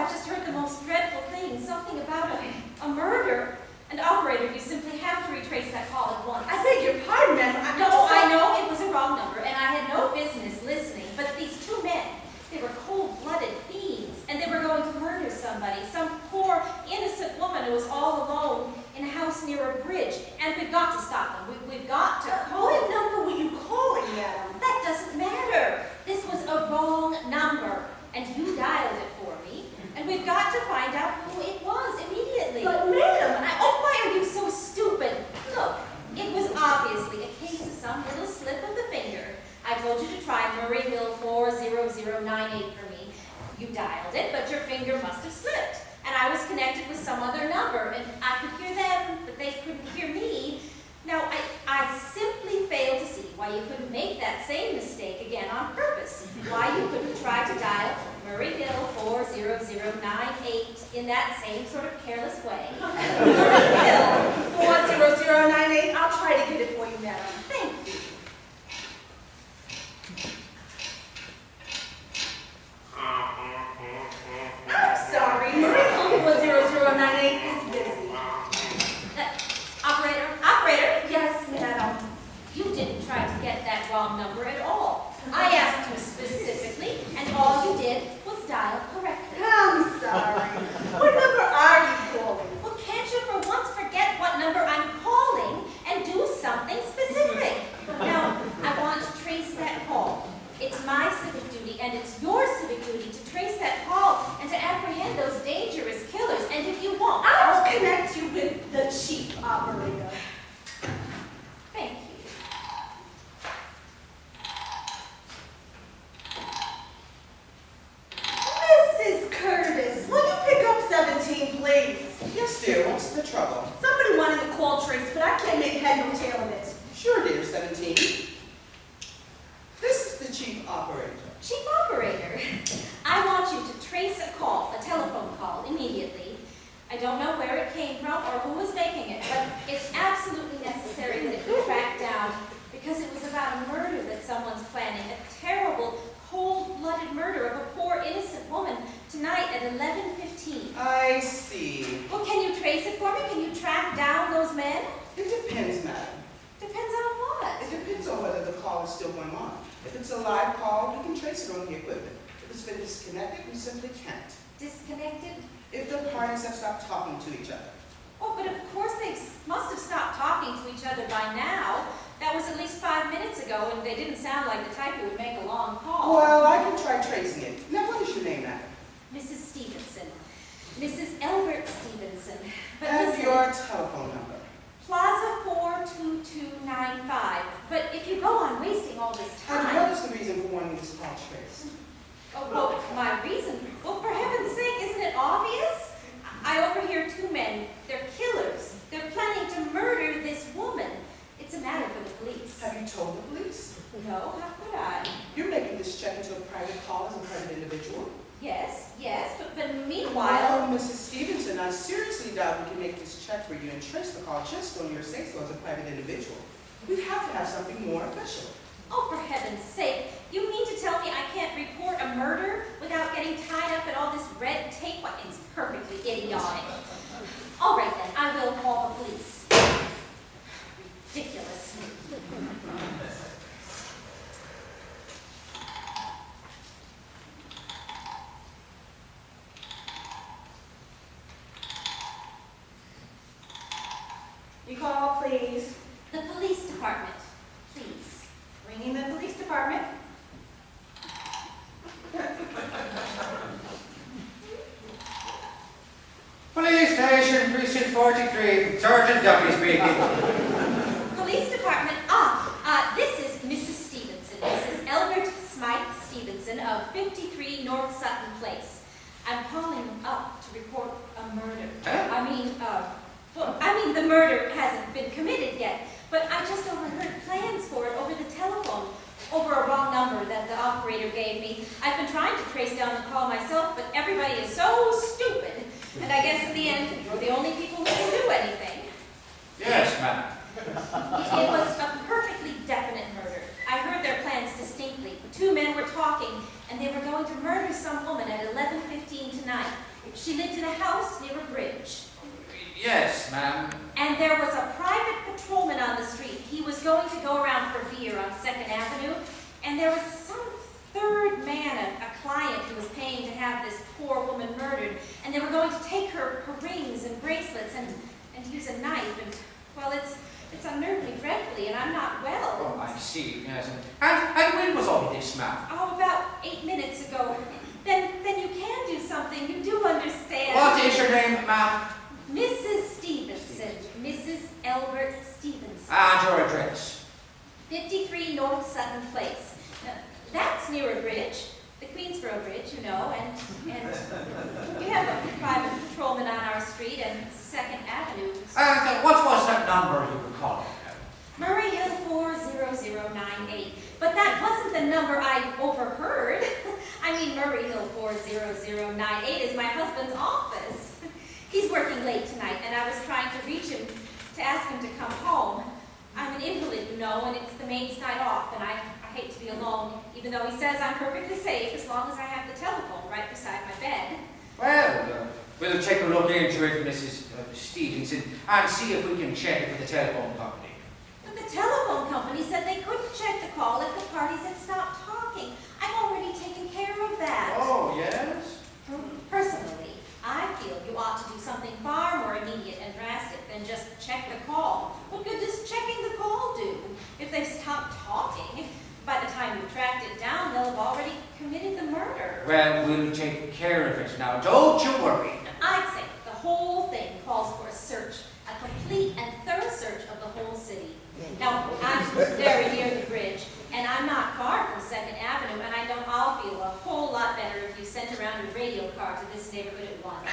Speaker 14: just heard the most dreadful thing. Something about a murder. And operator, you simply have to retrace that call at once.
Speaker 8: I beg your pardon, madam.
Speaker 14: No, I know it was a wrong number, and I had no business listening, but these two men, they were cold-blooded fiends, and they were going to murder somebody, some poor, innocent woman who was all alone in a house near a bridge, and we've got to stop them. We've got to.
Speaker 8: What number were you calling, madam?
Speaker 14: That doesn't matter. This was a wrong number, and you dialed it for me, and we've got to find out who it was immediately.
Speaker 8: But, madam,
Speaker 14: why are you so stupid? Look, it was obviously a case of some little slip of the finger. I told you to try Murray Hill 40098 for me. You dialed it, but your finger must have slipped. And I was connected with some other number, and I could hear them, but they couldn't hear me. Now, I simply failed to see why you couldn't make that same mistake again on purpose. Why you couldn't try to dial Murray Hill 40098 in that same sort of careless way.
Speaker 8: Murray Hill 40098. I'll try to get it for you, madam.
Speaker 14: Thank you.
Speaker 8: I'm sorry. Murray Hill 40098 is busy.
Speaker 14: Operator?
Speaker 8: Yes, madam.
Speaker 14: You didn't try to get that wrong number at all. I asked you specifically, and all you did was dial correctly.
Speaker 8: I'm sorry. What number are you calling?
Speaker 14: Well, can't you for once forget what number I'm calling and do something specific? Now, I want to trace that call. It's my civic duty, and it's your civic duty to trace that call and to apprehend those dangerous killers. And if you won't,
Speaker 8: I will connect you with the chief operator.
Speaker 14: Thank you.
Speaker 8: Mrs. Curtis, will you pick up 17, please?
Speaker 3: Yes, dear, what's the trouble?
Speaker 8: Somebody wanted to call trace, but I can't make head nor tail of it.
Speaker 3: Sure, dear, 17. This is the chief operator.
Speaker 14: Chief operator, I want you to trace a call, a telephone call, immediately. I don't know where it came from or who was making it, but it's absolutely necessary that it be tracked down because it was about a murder that someone's planning, a terrible, cold-blooded murder of a poor, innocent woman tonight at 11:15.
Speaker 3: I see.
Speaker 14: Well, can you trace it for me? Can you track down those men?
Speaker 3: It depends, madam.
Speaker 14: Depends on what?
Speaker 3: It depends on whether the call is still going on. If it's a live call, we can trace it on the equipment. If it's been disconnected, we simply can't.
Speaker 14: Disconnected?
Speaker 3: If the parties have stopped talking to each other.
Speaker 14: Oh, but of course they must have stopped talking to each other by now. That was at least 5 minutes ago, and they didn't sound like the type who would make a long call.
Speaker 3: Well, I can try tracing it. Now, what is your name, madam?
Speaker 14: Mrs. Stevenson. Mrs. Elbert Stevenson. But
Speaker 3: And
Speaker 14: listen,
Speaker 3: your telephone number.
Speaker 14: Plaza 42295. But if you go on wasting all this
Speaker 3: And
Speaker 14: time...
Speaker 3: what is the reason for wanting this call traced?
Speaker 14: Oh, well, my reason? Well, for heaven's sake, isn't it obvious? I overhear two men. They're killers. They're planning to murder this woman. It's a matter for the police.
Speaker 3: Have you told the police?
Speaker 14: No, how could I?
Speaker 3: You're making this check into a private call as a private individual?
Speaker 14: Yes, but meanwhile...
Speaker 3: Well, Mrs. Stevenson, I seriously doubt we can make this check for you and trace the call just on your say-so as a private individual. We have to have something more official.
Speaker 14: Oh, for heaven's sake, you mean to tell me I can't report a murder without getting tied up in all
Speaker 13: Station 43, Sergeant Duffy speaking.
Speaker 14: Police Department. This is Mrs. Stevenson, Mrs. Elbert Smythe Stevenson of 53 North Sutton Place. I'm calling up to report a murder.
Speaker 13: Huh?
Speaker 14: The murder hasn't been committed yet, but I just overheard plans for it over the telephone, over a wrong number that the operator gave me. I've been trying to trace down the call myself, but everybody is so stupid. And I guess in the end, you're the only people who can do anything.
Speaker 13: Yes, ma'am.
Speaker 14: It was a perfectly definite murder. I heard their plans distinctly. Two men were talking, and they were going to murder some woman at 11:15 tonight. She lived in a house near a bridge.
Speaker 13: Yes, ma'am.
Speaker 14: And there was a private patrolman on the street. He was going to go around for beer on 2nd Avenue, and there was some third man, a client who was paying to have this poor woman murdered, and they were going to take her rings and bracelets and use a knife, and, well, it's unnerved me dreadfully, and I'm not well.
Speaker 13: Oh, I see, yes. And when was all this, ma'am?
Speaker 14: Oh, about 8 minutes ago. Then you can do something. You do understand.
Speaker 13: What is your name, ma'am?
Speaker 14: Mrs. Stevenson. Mrs. Elbert Stevenson.
Speaker 13: And your address?
Speaker 14: 53 North Sutton Place. That's near a bridge, the Queensboro Bridge, you know, and we have a private patrolman on our street and 2nd Avenue.
Speaker 13: What was that number you were calling?
Speaker 14: Murray Hill 40098. But that wasn't the number I overheard. I mean, Murray Hill 40098 is my husband's office. He's working late tonight, and I was trying to reach him to ask him to come home. I'm an invalid, you know, and it's the maid's night off, and I hate to be alone, even though he says I'm perfectly safe as long as I have the telephone right beside my bed.
Speaker 13: Well, we'll take a look into it, Mrs. Stevenson, and see if we can check it with the telephone company.
Speaker 14: But the telephone company said they couldn't check the call if the parties had stopped talking. I've already taken care of that.
Speaker 13: Oh, yes?
Speaker 14: Personally, I feel you ought to do something far more immediate and drastic than just check the call. What good does checking the call do? If they stop talking, by the time you tracked it down, they'll have already committed the murder.
Speaker 13: Well, we'll take care of it now. Don't you worry.
Speaker 14: I'd say the whole thing calls for a search, a complete and thorough search of the whole city. Now, I'm very near the bridge, and I'm not far from 2nd Avenue, and I know I'll feel a whole lot better if you sent around a radio car to this neighborhood at once.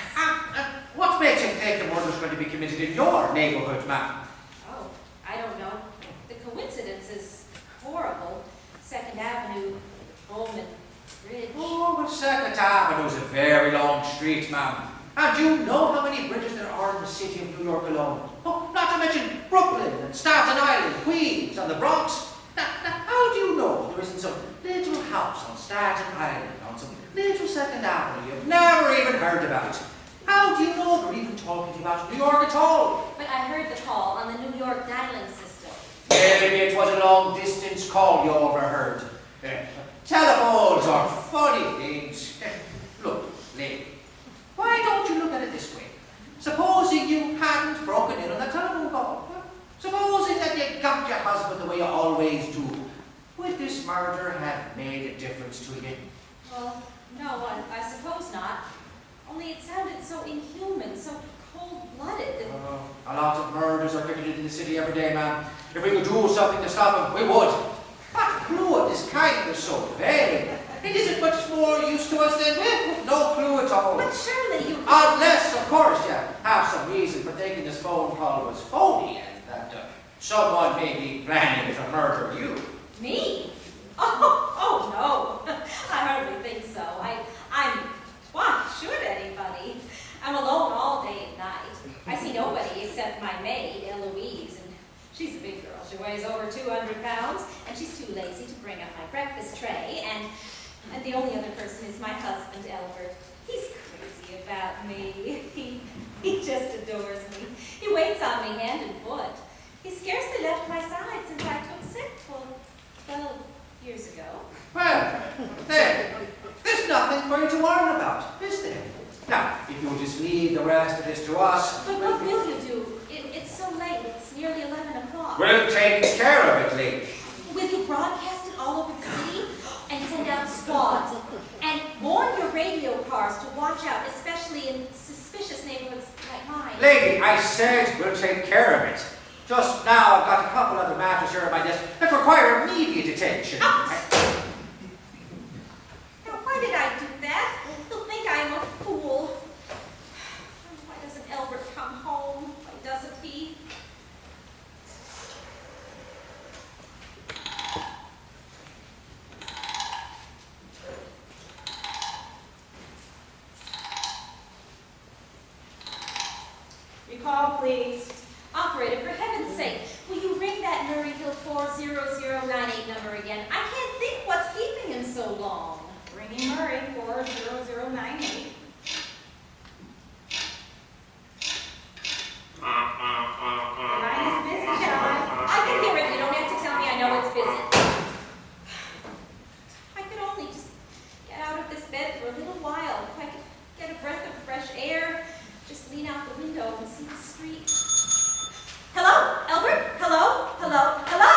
Speaker 13: What makes you think the murder's going to be committed in your neighborhood, ma'am?
Speaker 14: Oh, I don't know. The coincidence is horrible. 2nd Avenue, Bowman Bridge.
Speaker 13: Oh, but 2nd Avenue's a very long street, ma'am. And you know how many bridges there are in the city of New York alone. Oh, not to mention Brooklyn and Staten Island, Queens and the Bronx. Now, how do you know there isn't some little house on Staten Island, on some little 2nd Avenue you've never even heard about? How do you know they're even talking about New York at all?
Speaker 14: But I heard the call on the New York dialing system.
Speaker 13: Maybe it was a long-distance call you overheard. Telephones are funny things. Look, lady, why don't you look at it this way? Supposing you hadn't broken in on that telephone call. Supposing that you got your husband the way you always do. Would this murder have made a difference to you?
Speaker 14: Well, no, I suppose not. Only it sounded so inhuman, so cold-blooded.
Speaker 13: A lot of murders are committed in the city every day, ma'am. If we could do something to stop them, we would. But a clue of this kind is so vague. It isn't much more use to us than no clue at all.
Speaker 14: But surely you could...
Speaker 13: Unless, of course, you have some reason for thinking this phone call was phony and that someone may be planning to murder you.
Speaker 14: Me? Oh no. I hardly think so. Why should anybody? I'm alone all day and night. I see nobody except my maid, Eloise, and she's a big girl. She weighs over 200 pounds, and she's too lazy to bring up my breakfast tray, and the only other person is my husband, Albert. He's crazy about me. He just adores me. He waits on me hand and foot. He's scarcely left my side since I took sick 12 years ago.
Speaker 13: Well, then, there's nothing for you to worry about, is there? Now, if you'll just leave the rest of this to us...
Speaker 14: But what will you do? It's so late. It's nearly 11 o'clock.
Speaker 13: We'll take care of it, lady.
Speaker 14: Will you broadcast it all over the city and send out squads and warn your radio cars to watch out, especially in suspicious neighborhoods like mine?
Speaker 13: Lady, I said we'll take care of it. Just now I've got a couple other matters here on my desk that require immediate attention.
Speaker 14: Now, why did I do that? He'll think I'm a fool. Why doesn't Albert come home? Why doesn't he?
Speaker 10: Recall, please.
Speaker 14: Operator, for heaven's sake, will you ring that Murrayville 40098 number again? I can't think what's keeping him so long.
Speaker 10: Ringing Murray, 40098. The line is busy, Caroline.
Speaker 14: I can hear it. You don't have to tell me. I know it's busy. If I could only just get out of this bed for a little while. If I could get a breath of fresh air, just lean out the window and see the street. Hello, Albert? Hello? Hello? Hello?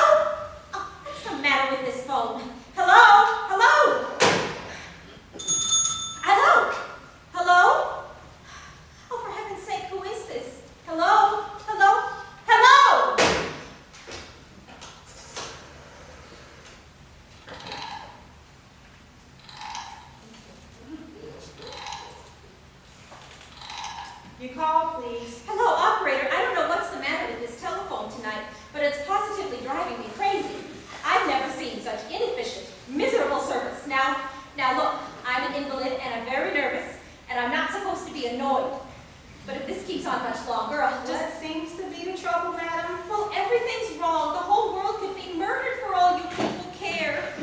Speaker 14: Oh, what's the matter with this phone? Hello? Hello? Hello? Hello? Oh, for heaven's sake, who is this? Hello? Hello? Hello?
Speaker 10: Recall, please.
Speaker 14: Hello, operator. I don't know what's the matter with this telephone tonight, but it's positively driving me crazy. I've never seen such inefficient, miserable service. Now look, I'm an invalid and I'm very nervous, and I'm not supposed to be annoyed. But if this keeps on much longer, I'll just...
Speaker 10: What seems to be the trouble, madam?
Speaker 14: Well, everything's wrong. The whole world could be murdered for all you people care.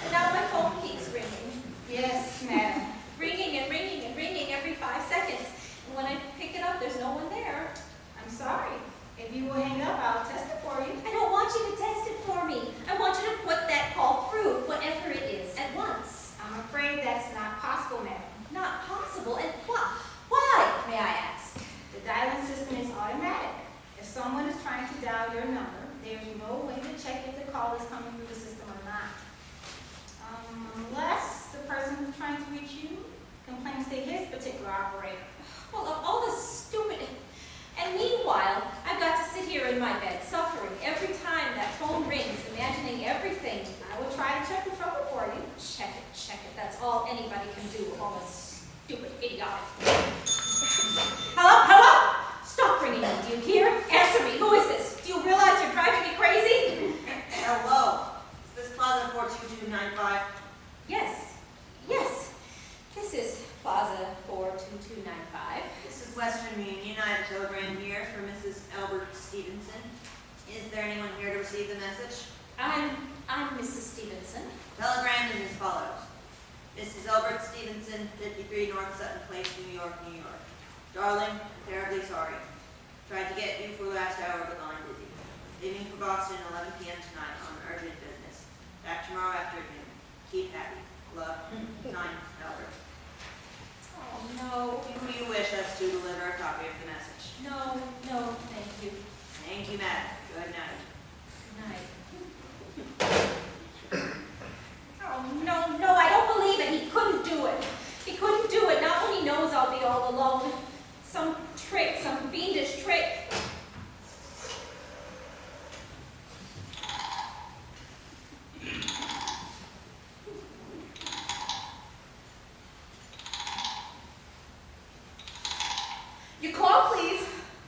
Speaker 14: And now my phone keeps ringing.
Speaker 10: Yes, madam.
Speaker 14: Ringing and ringing and ringing every 5 seconds. And when I pick it up, there's no one there.
Speaker 10: I'm sorry. If you will hang up, I'll test it for you.
Speaker 14: I don't want you to test it for me. I want you to put that call through, whatever it is, at once.
Speaker 10: I'm afraid that's not possible, madam.
Speaker 14: Not possible? And why, may I ask?
Speaker 10: The dialing system is automatic. If someone is trying to dial your number, there's no way to check if the call is coming through the system or not. Unless the person who's trying to reach you complains to his particular operator.
Speaker 14: Well, of all the stupid... And meanwhile, I've got to sit here in my bed, suffering every time that phone rings, imagining everything.
Speaker 10: I will try to check the trouble for you.
Speaker 14: Check it. That's all anybody can do, all this stupid idiotic. Hello? Stop ringing me, do you hear? Answer me, who is this? Do you realize you're driving me crazy?
Speaker 15: Hello, is this Plaza 42295?
Speaker 14: Yes. This is Plaza 42295.
Speaker 15: This is Western Union. I have a telegram here for Mrs. Albert Stevenson. Is there anyone here to receive the message?
Speaker 14: I'm Mrs. Stevenson.
Speaker 15: Telegram is as follows. Mrs. Albert Stevenson, 53 North Sutton Place, New York, New York. Darling, I'm terribly sorry. Tried to get you for last hour, but I'm busy. Leaving for Boston 11 p.m. tonight on urgent business. Back tomorrow afternoon. Keep happy. Love. Signed, Albert.
Speaker 14: Oh, no.
Speaker 15: Do you wish us to deliver a copy of the message?
Speaker 14: No, thank you.
Speaker 15: Thank you, madam. Good night.
Speaker 14: Good night. Oh, no, I don't believe it. He couldn't do it. He couldn't do it, not when he knows I'll be all alone. Some trick, some fiendish trick. Your call, please.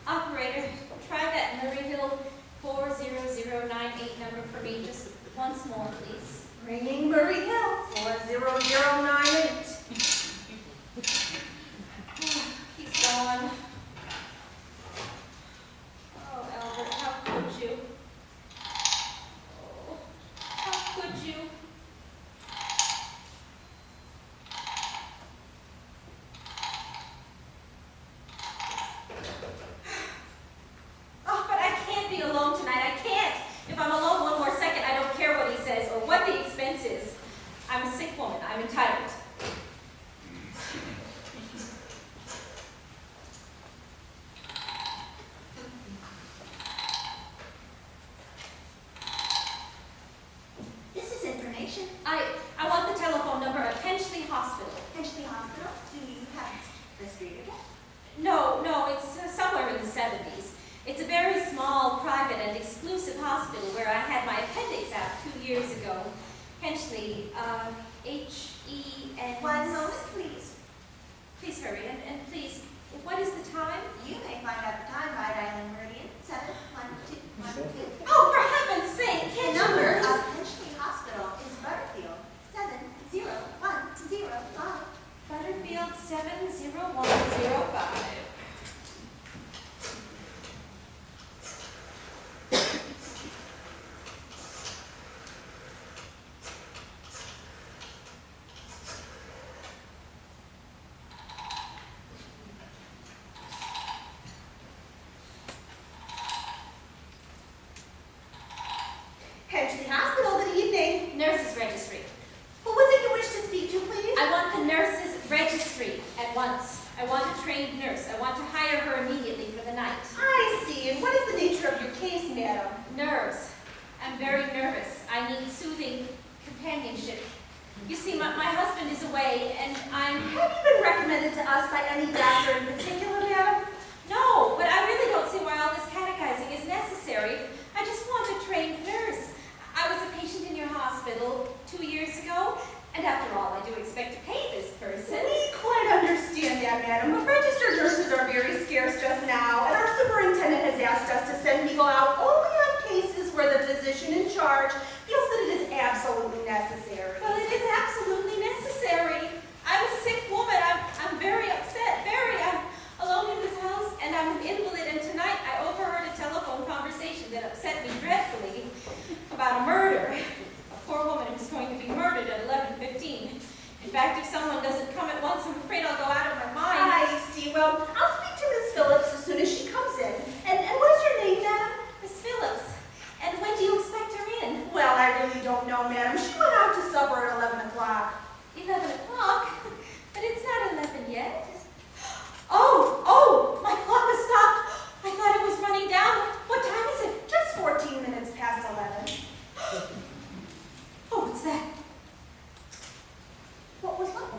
Speaker 14: Operator, try that Murrayville 40098 number for me just once more, please.
Speaker 10: Ringing Murray Hill, 40098.
Speaker 14: He's gone. Oh, Albert, how could you? Oh, how could you? Oh, but I can't be alone tonight. I can't. If I'm alone one more second, I don't care what he says or what the expense is. I'm a sick woman. I'm entitled. Hensley, H-E-N...
Speaker 15: One moment, please.
Speaker 14: Please hurry, and please, what is the time?
Speaker 15: You may find out the time by dialing Meridian 71212.
Speaker 14: Oh, for heaven's sake,
Speaker 15: The
Speaker 14: can't
Speaker 15: number
Speaker 14: you...
Speaker 15: of Finchley Hospital is Butterfield 70105.
Speaker 14: Butterfield 70105.
Speaker 15: Finchley Hospital, good evening.
Speaker 14: Nurses registry.
Speaker 15: Who was it you wish to speak to, please?
Speaker 14: I want the nurses registry at once. I want a trained nurse. I want to hire her immediately for the night.
Speaker 15: I see. And what is the nature of your case, madam?
Speaker 14: Nerves. I'm very nervous. I need soothing companionship. You see, my husband is away, and I'm...
Speaker 15: Have you been recommended to us by any doctor in particular, madam?
Speaker 14: No, but I really don't see why all this catechizing is necessary. I just want a trained nurse. I was a patient in your hospital 2 years ago, and after all, I do expect to pay this person.
Speaker 15: We quite understand that, madam, but registered nurses are very scarce just now, and our superintendent has asked us to send people out only on cases where the physician in charge feels that it is absolutely necessary.
Speaker 14: Well, it is absolutely necessary. I'm a sick woman. I'm very upset, I'm alone in this house, and I'm an invalid, and tonight I overheard a telephone conversation that upset me dreadfully about a murder. A poor woman who's going to be murdered at 11:15. In fact, if someone doesn't come at once, I'm afraid I'll go out of my mind.
Speaker 15: I see. Well, I'll speak to Miss Phillips as soon as she comes in. And what is your name, madam?
Speaker 14: Miss Phillips. And when do you expect her in?
Speaker 15: Well, I really don't know, madam. She went out to supper at 11 o'clock.
Speaker 14: 11 o'clock? But it's not 11 yet. Oh, my clock has stopped. I thought it was running down. What time is it?
Speaker 15: Just 14 minutes past 11.
Speaker 14: Oh, what's that?
Speaker 15: What was that?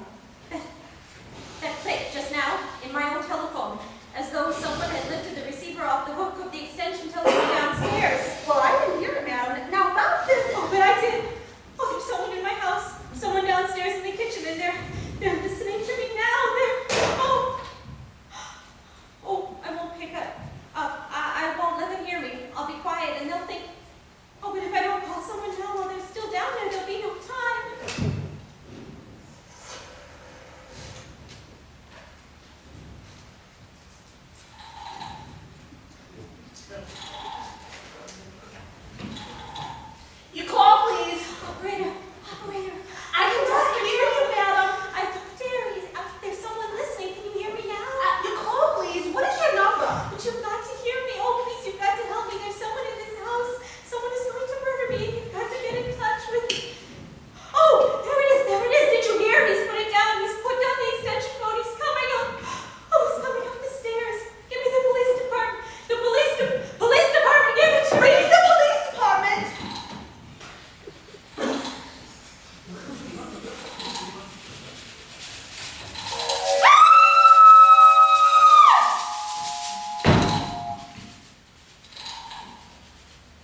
Speaker 14: That click just now in my own telephone, as though someone had lifted the receiver off the hook of the extension telephone downstairs.
Speaker 15: Well, I didn't hear it, madam. Now, about this...
Speaker 14: Oh, but I did. Oh, there's someone in my house. Someone downstairs in the kitchen, and they're listening to me now. Oh, I won't pick up. I won't let them hear me. I'll be quiet, and they'll think, oh, but if I don't call someone now while they're still down there, there'll be no time.
Speaker 15: You call, please.
Speaker 14: Operator.
Speaker 15: I can just hear you, madam.
Speaker 14: There's someone listening. Can you hear me now?
Speaker 15: You call, please. What is your number?
Speaker 14: But you've got to hear me. Oh, please, you've got to help me. There's someone in this house. Someone is going to murder me, and you've got to get in touch with me. Oh, there it is. Did you hear? He's put it down. He's put down the extension phone. He's coming up. Oh, he's coming up the stairs. Give me the police department. The police department. Give it to me.
Speaker 15: Bring the police department.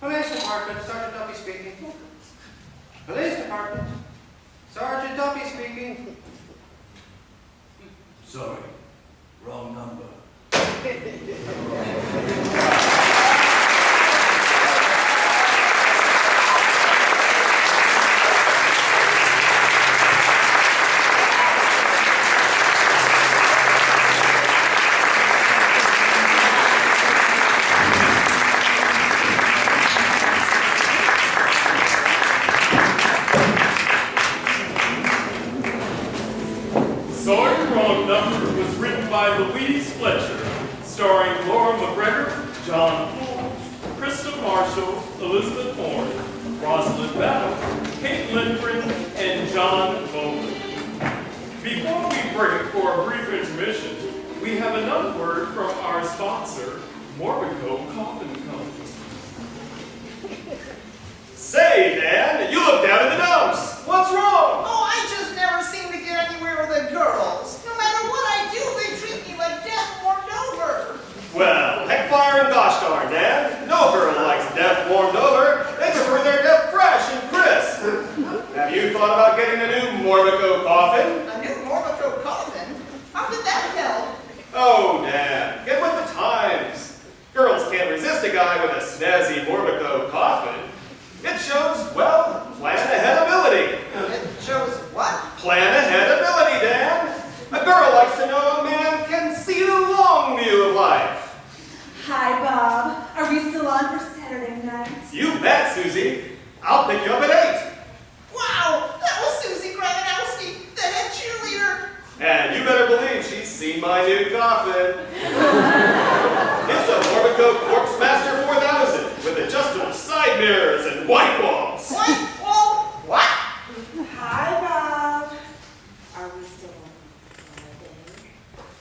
Speaker 13: Police Department, Sergeant Duffy speaking. Police Department, Sergeant Duffy speaking.
Speaker 16: Sorry, wrong number.
Speaker 2: Sorry, Wrong Number was written by Louise Fletcher, starring Laura McGregor, John Poole, Krista Marshall, Elizabeth Horn, Rosalind Battle, Kate Lindgren, and John Bowman. Before we break for a brief intermission, we have another word from our sponsor, Morbico Coffin Company.
Speaker 12: Say, Dan, you look down in the dumps. What's wrong?
Speaker 4: Oh, I just never seem to get anywhere with the girls. No matter what I do, they treat me like death warmed over.
Speaker 12: Well, heck fire and gosh darn, Dan. No girl likes death warmed over. They prefer their death fresh and crisp. Have you thought thought about getting a new Morbico coffin?
Speaker 6: A new Morbico coffin? How did that help?
Speaker 12: Oh, Dan, get with the times. Girls can't resist a guy with a snazzy Morbico coffin. It shows, well, plan ahead ability.
Speaker 6: It shows what?
Speaker 12: Plan ahead ability, Dan. A girl likes to know a man can see the long view of life.
Speaker 8: Hi, Bob. Are we still on for Saturday night?
Speaker 12: You bet, Susie. I'll pick you up at 8.
Speaker 6: Wow, that was Susie Graganowski, the head cheerleader.
Speaker 12: And you better believe she's seen my new coffin. It's a Morbico Corpsemaster 4000 with adjustable side mirrors and white walls.
Speaker 6: White wall? What?
Speaker 8: Hi, Bob. Are we still on Friday?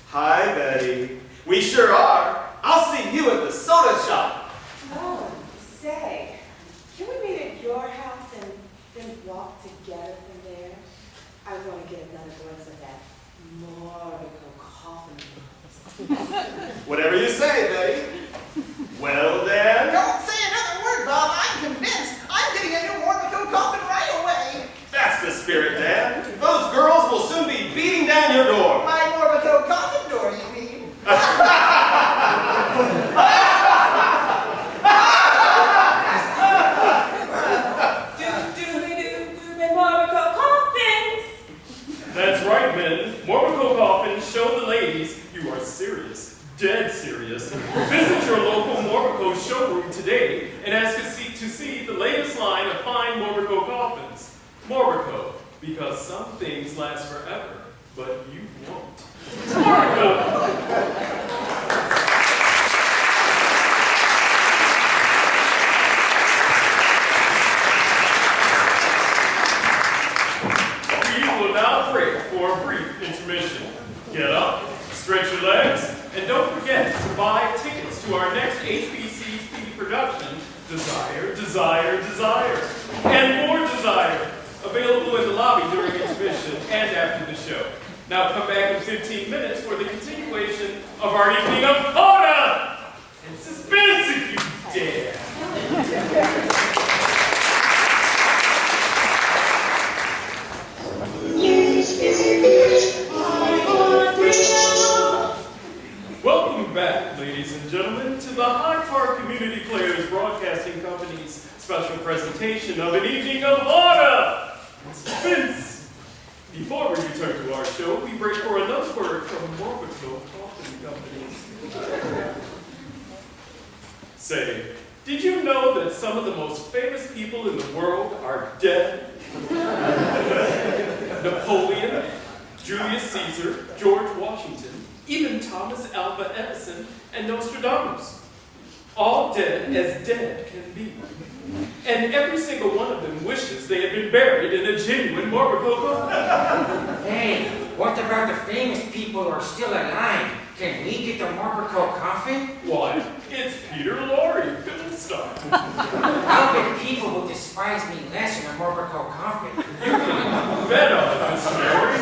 Speaker 12: Hi, Betty. We sure are. I'll see you at the soda shop.
Speaker 8: Oh, say, can we meet at your house and then walk together from there? I want to get another glimpse of that Morbico coffin.
Speaker 12: Whatever you say, Betty. Well, Dan.
Speaker 6: Don't say another word, Bob. I'm convinced. I'm getting a new Morbico coffin right away.
Speaker 12: That's the spirit, Dan. Those girls will soon be beating down your door.
Speaker 6: My Morbico coffin door, you mean?
Speaker 2: That's right, men. Morbico coffins show the ladies you are serious, dead serious. Visit your local Morbico showroom today and ask to see the latest line of fine Morbico coffins. Morbico, because some things last forever, but you won't. Morbico! Now break for a brief intermission. Get up, stretch your legs, and don't forget to buy tickets to our next HBCP production, Desire, Desire, Desire, and More Desire, available in the lobby during intermission and after the show. Now come back in 15 minutes for the continuation of our evening of horror and suspense if you dare. Welcome back, ladies and gentlemen, to the Hyde Park Community Players Broadcasting Company's special presentation of an evening of horror and suspense. Before we return to our show, we break for another word from Morbico Coffin Company. Say, did you know that some of the most famous people in the world are dead? Napoleon, Julius Caesar, George Washington, even Thomas Alva Edison, and Nostradamus. All dead as dead can be. And every single one of them wishes they had been buried in a genuine Morbico coffin.
Speaker 13: Hey, what about the famous people who are still alive? Can we get the Morbico coffin?
Speaker 2: Why, it's Peter Lorre, film star.
Speaker 13: How can people who despise me less in a Morbico coffin?
Speaker 2: You can bet on it, Mr. Mary.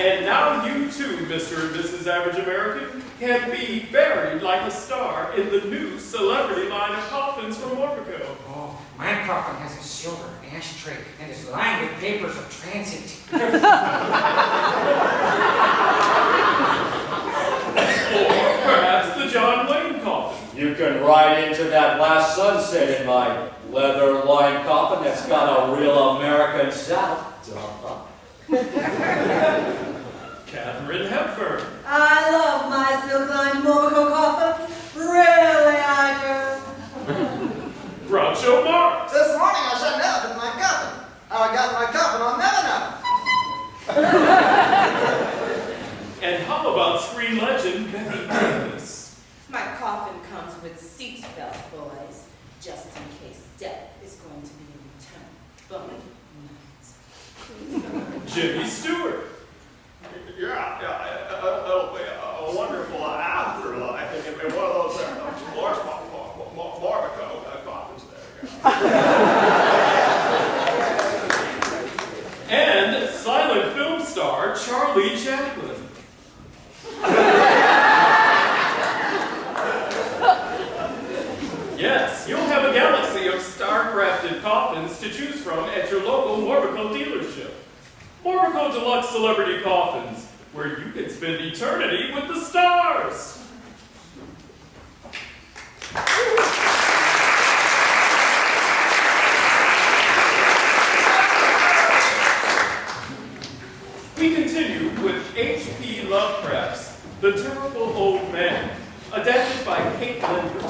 Speaker 2: And now you too, Mr. and Mrs. Average American, can be buried like a star in the new celebrity line of coffins from Morbico.
Speaker 13: Oh, my coffin has a silver ashtray and is lined with papers of transit.
Speaker 2: Or perhaps the John Wayne coffin.
Speaker 17: You can ride into that last sunset in my leather-lined coffin that's got a real American South.
Speaker 2: Katharine Hepburn.
Speaker 18: I love my silk-lined Morbico coffin. Really, I do.
Speaker 2: Groucho Marx.
Speaker 4: This morning I shut up in my coffin. How I got in my coffin, I'll never know.
Speaker 2: And how about screen legend Betty Davis?
Speaker 18: My coffin comes with seat belts, boys, just in case death is going to be in return. But
Speaker 2: Jimmy Stewart.
Speaker 12: Yeah, it'll be a wonderful afterlife in one of those Morbico coffins there.
Speaker 2: And silent film star Charlie Chaplin. Yes, you'll have a galaxy of star-crafted coffins to choose from at your local Morbico dealership. celebrity coffins, where you can spend eternity with the stars. We continue with H.P. Lovecraft's The Terrible Old Man, adapted by Kate Linder.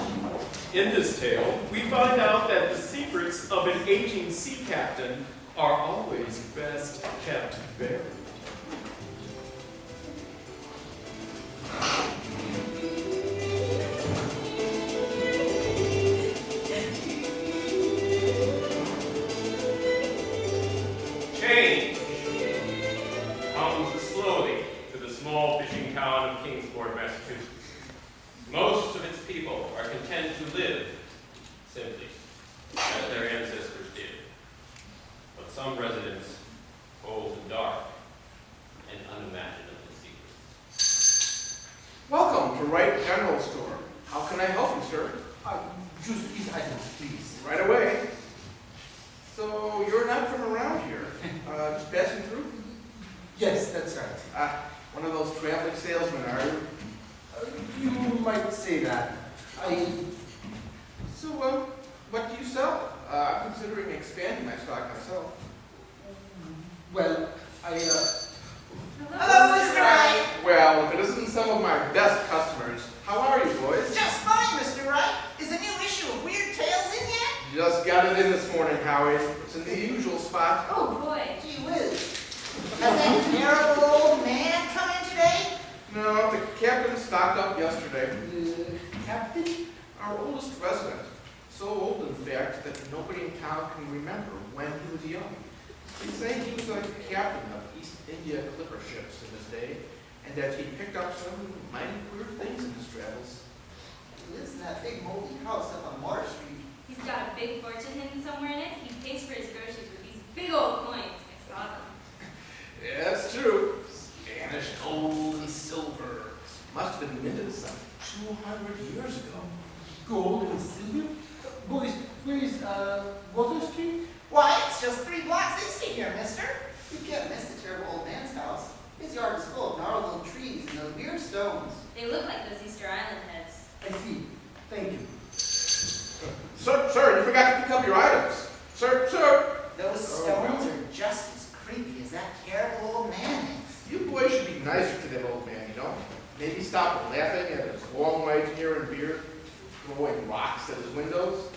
Speaker 2: In this tale, we find out that the secrets of an aging sea captain are always best kept buried.
Speaker 12: Change comes slowly to the small fishing town of Kingsport, Massachusetts. Most of its people are content to live simply, as their ancestors did. But some residents hold dark and unimaginable secrets.
Speaker 4: Welcome to Wright General Store. How can I help you, sir?
Speaker 13: Just these items, please.
Speaker 4: Right away. So you're not from around here, just passing through?
Speaker 13: Yes, that's right.
Speaker 4: One of those traveling salesmen, are you?
Speaker 13: You might say that.
Speaker 4: So, what do you sell? I'm considering expanding my stock myself.
Speaker 13: Well,
Speaker 4: Hello, Mr. Wright. Well, if it isn't some of my best customers, how are you, boys?
Speaker 19: Just fine, Mr. Wright. Is the new issue of Weird Tales in yet?
Speaker 4: Just got it in this morning, Howie. It's in the usual spot.
Speaker 14: Oh, boy.
Speaker 19: Gee whiz. Has that terrible old man come in today?
Speaker 4: No, the captain stocked up yesterday.
Speaker 13: Captain?
Speaker 4: Our oldest resident. So old, in fact, that nobody in town can remember when he was young. They say he was a captain of East India clipper ships in his day, and that he picked up some mighty weird things in his travels.
Speaker 19: He lives in that big moldy house up on Water Street.
Speaker 14: He's got a big fortune hidden somewhere in it. He pays for his groceries with these big old coins. I saw them.
Speaker 4: Yeah, that's true. Spanish gold and silver. Must have been minted some 200 years ago.
Speaker 13: Gold and silver? Boys, where is, Water Street?
Speaker 19: Why, it's just 3 blocks east of here, mister. You can't miss the terrible old man's house. His yard is full of gnarled little trees and those weird stones.
Speaker 14: They look like those Easter Island heads.
Speaker 13: I see. Thank you.
Speaker 4: Sir, you forgot to pick up your items. Sir.
Speaker 19: Those stones are just as creepy as that terrible old man is.
Speaker 4: You boys should be nicer to that old man, you know? Maybe stop laughing at his long white hair and beard, throwing rocks at his windows.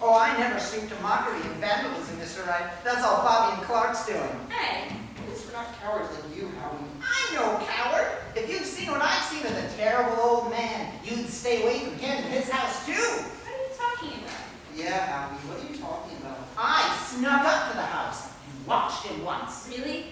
Speaker 19: Oh, I never stoop to mockery and vandalism, Mr. Wright. That's all Bobby and Clark's doing.
Speaker 14: Hey.
Speaker 19: At least we're not cowards like you, Howie. I'm no coward. If you'd seen what I've seen of the terrible old man, you'd stay away from him and his house, too.
Speaker 14: What are you talking about?
Speaker 19: Yeah, Howie, what are you talking about? I snuck up to the house and watched him once.
Speaker 14: Really?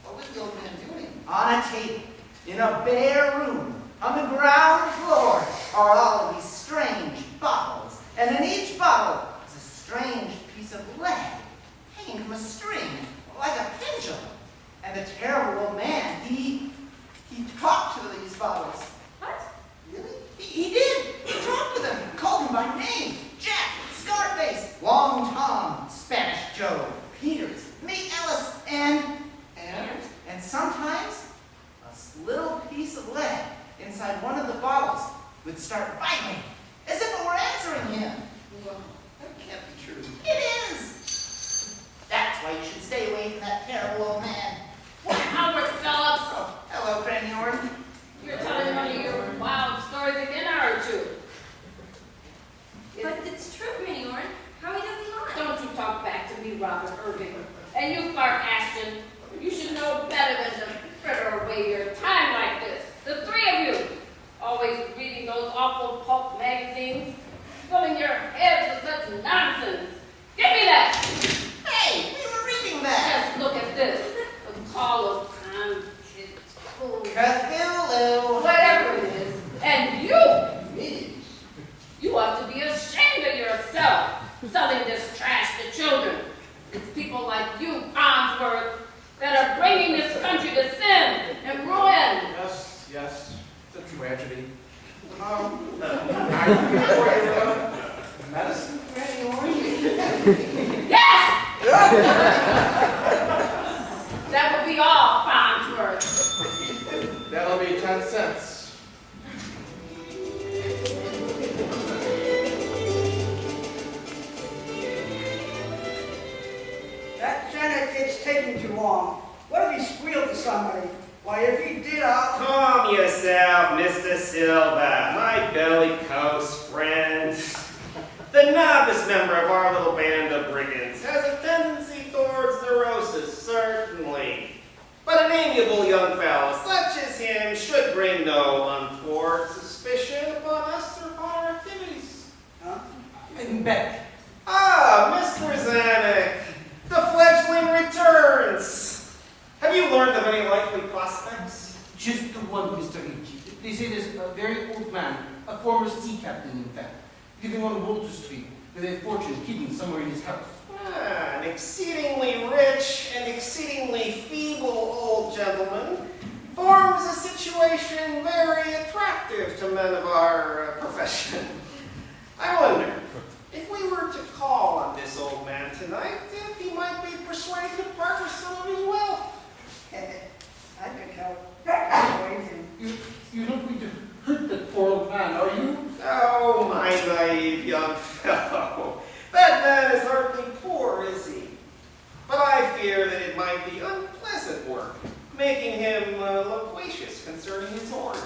Speaker 19: What was the old man doing? On a table, in a bare room, on the ground floor, are all of these strange bottles. And in each bottle is a strange piece of lead hanging from a string, like a pendulum. And the terrible old man, he talked to these bottles.
Speaker 14: What?
Speaker 19: Really? He did. He talked to them, called them by name. Jack, Scarface, Long Tom, Spanish Joe, Peters, Meat Ellis, and sometimes a little piece of lead inside one of the bottles would start vibrating, as if it were answering him. Well, that can't be true. It is. That's why you should stay away from that terrible old man.
Speaker 1: Albert Phillips,
Speaker 19: Oh, hello, Granny Orton.
Speaker 1: you're telling one of your wild stories again, aren't you?
Speaker 14: But it's true, Granny Orn. Howie doesn't lie.
Speaker 1: Don't you talk back to me, Robert Irving. And you, Clark Ashton, you should know better than to fritter away your time like this. The 3 of you, always reading those awful pulp magazines, filling your heads with such nonsense. Give me that!
Speaker 19: Hey, we were reading that.
Speaker 1: Just look at this. The Call of
Speaker 19: Cthulhu.
Speaker 1: whatever it is. And you ought to be ashamed of yourself, selling this trash to children. It's people like you, Farnsworth, that are bringing this country to sin and ruin.
Speaker 4: Yes, it's a tragedy. Are you for medicine, Granny Orton?
Speaker 1: Yes! That would be all.
Speaker 4: That'll be 10 cents.
Speaker 20: That Janet kid's taking too long. What if he squealed to somebody? Why, if he did, I'll...
Speaker 12: Calm yourself, Mr. Silva, my bellicose friend. The novice member of our little band of brigands has a tendency towards neurosis, certainly. But an amiable young fellow such as him should bring no untoward suspicion upon us or upon our activities.
Speaker 20: Huh?
Speaker 13: I'm back.
Speaker 12: Ah, Mr. Zanuck, the fledgling returns. Have you learned of any likely prospects?
Speaker 13: Just the one, Mr. Ricci. They say there's a very old man, a former sea captain, in fact, living on Walter Street, with a fortune hidden somewhere in his house.
Speaker 12: Ah, an exceedingly rich and exceedingly feeble old gentleman forms a situation very attractive to men of our profession. I wonder, if we were to call on this old man tonight, if he might be persuaded to part with some of his wealth.
Speaker 20: I could help persuade him.
Speaker 13: You don't mean to hurt that poor old man, are you?
Speaker 12: Oh, my naive young fellow. That man is hardly poor, is he? But I fear that it might be unpleasant work, making him loquacious concerning his hoard.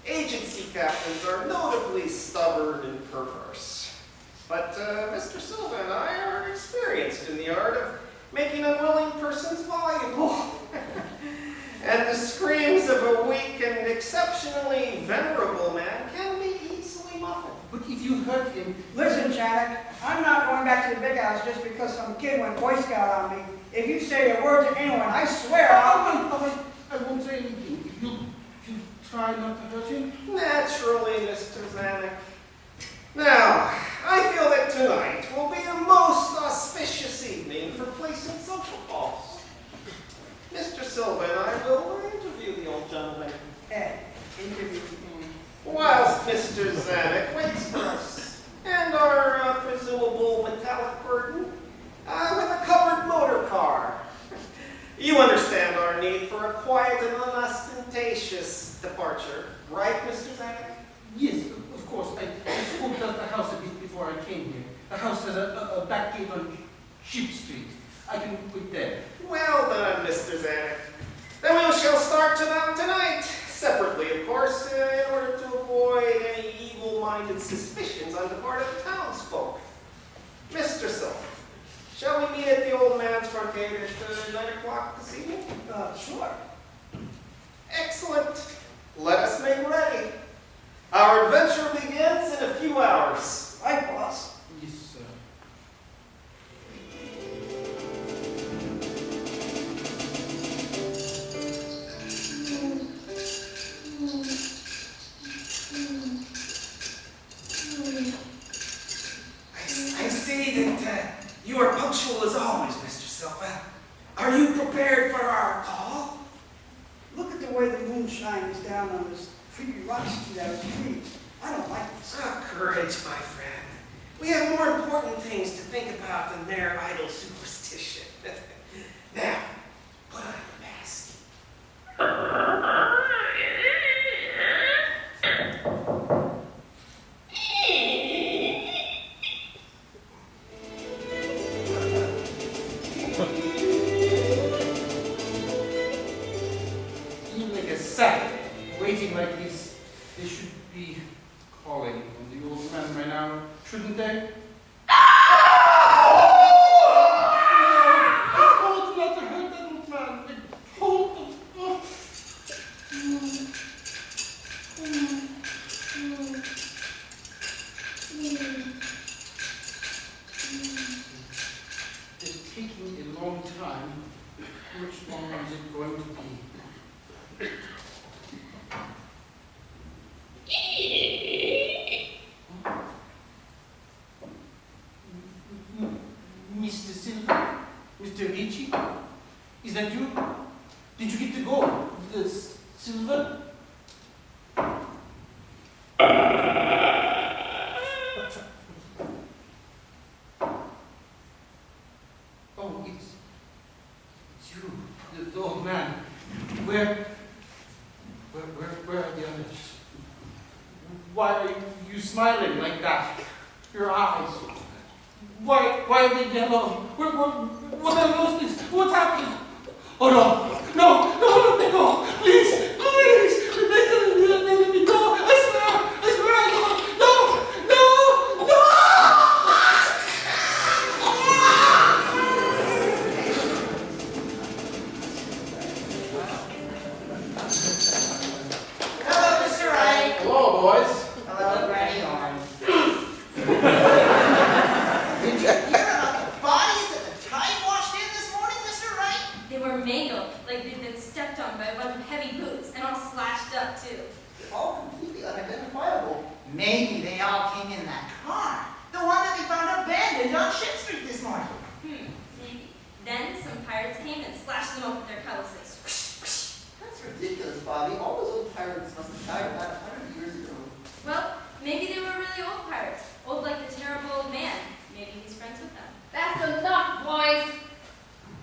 Speaker 12: Agency captains are notably stubborn and perverse. But Mr. Silva and I are experienced in the art of making unwilling persons voluble. And the screams of a weak and exceptionally venerable man can be easily muffled.
Speaker 13: But if you hurt him...
Speaker 20: Listen, Janet, I'm not going back to the big house just because some kid went Boy Scout on me. If you say a word to anyone, I swear
Speaker 13: I won't say anything. If you try not to hurt him.
Speaker 12: Naturally, Mr. Zanuck. Now, I feel that tonight will be a most auspicious evening for placing social calls. Mr. Silva and I will interview the old gentleman.
Speaker 20: Interview.
Speaker 12: Whilst Mr. Zanuck waits for us, and our presumable metallic burden, with a covered motor car. You understand our need for a quiet and unostentatious departure, right, Mr. Zanuck?
Speaker 13: Yes, of course. I scoped out the house a bit before I came here. The house has a back gate on Sheep Street. I can wait there.
Speaker 12: Well done, Mr. Zanuck. Then we shall start tonight, separately, of course, in order to avoid any evil-minded suspicions on the part of the townsfolk. Mr. Silva, shall we meet at the old man's front gate at 9 o'clock this evening?
Speaker 20: Sure.
Speaker 12: Excellent. Let us make ready. Our adventure begins in a few hours.
Speaker 20: Right, boss.
Speaker 13: Yes, sir.
Speaker 21: I see that you are punctual as always, Mr. Silva. Are you prepared for our call?
Speaker 20: Look at the way the moon shines down on this creepy rock street out of the trees. I don't like this.
Speaker 21: Ah, courage, my friend. We have more important things to think about than mere idle superstition. Now, put on your mask.
Speaker 13: Even like a second, waiting like this, they should be calling on the old man by now, shouldn't they? Hold not to hurt that old man. Hold. It's taking a long time. How much longer is it going to be?
Speaker 7: Where are the others? Why are you smiling like that? Your eyes. Why are they yellow? What are those things? What's happening? Oh no, let me go. Please, let me go. I swear I don't. No.
Speaker 19: Hello, Mr. Wright.
Speaker 7: Hello, boys.
Speaker 19: Hello, Granny Orange. Did you hear about the bodies that the tide washed in this morning, Mr. Wright?
Speaker 14: They were mangled, like they'd been stepped on by a bunch of heavy boots, and all slashed up too.
Speaker 19: All completely unidentifiable. Maybe they all came in that car. The one that we found abandoned on Ship Street this morning.
Speaker 14: Maybe. Then some pirates came and slashed them up with their cutlasses.
Speaker 19: That's ridiculous, Bobby. All those old pirates must have died about 100 years ago.
Speaker 14: Well, maybe they were really old pirates. Old like the terrible old man. Maybe he's friends with them.
Speaker 1: That's enough, boys.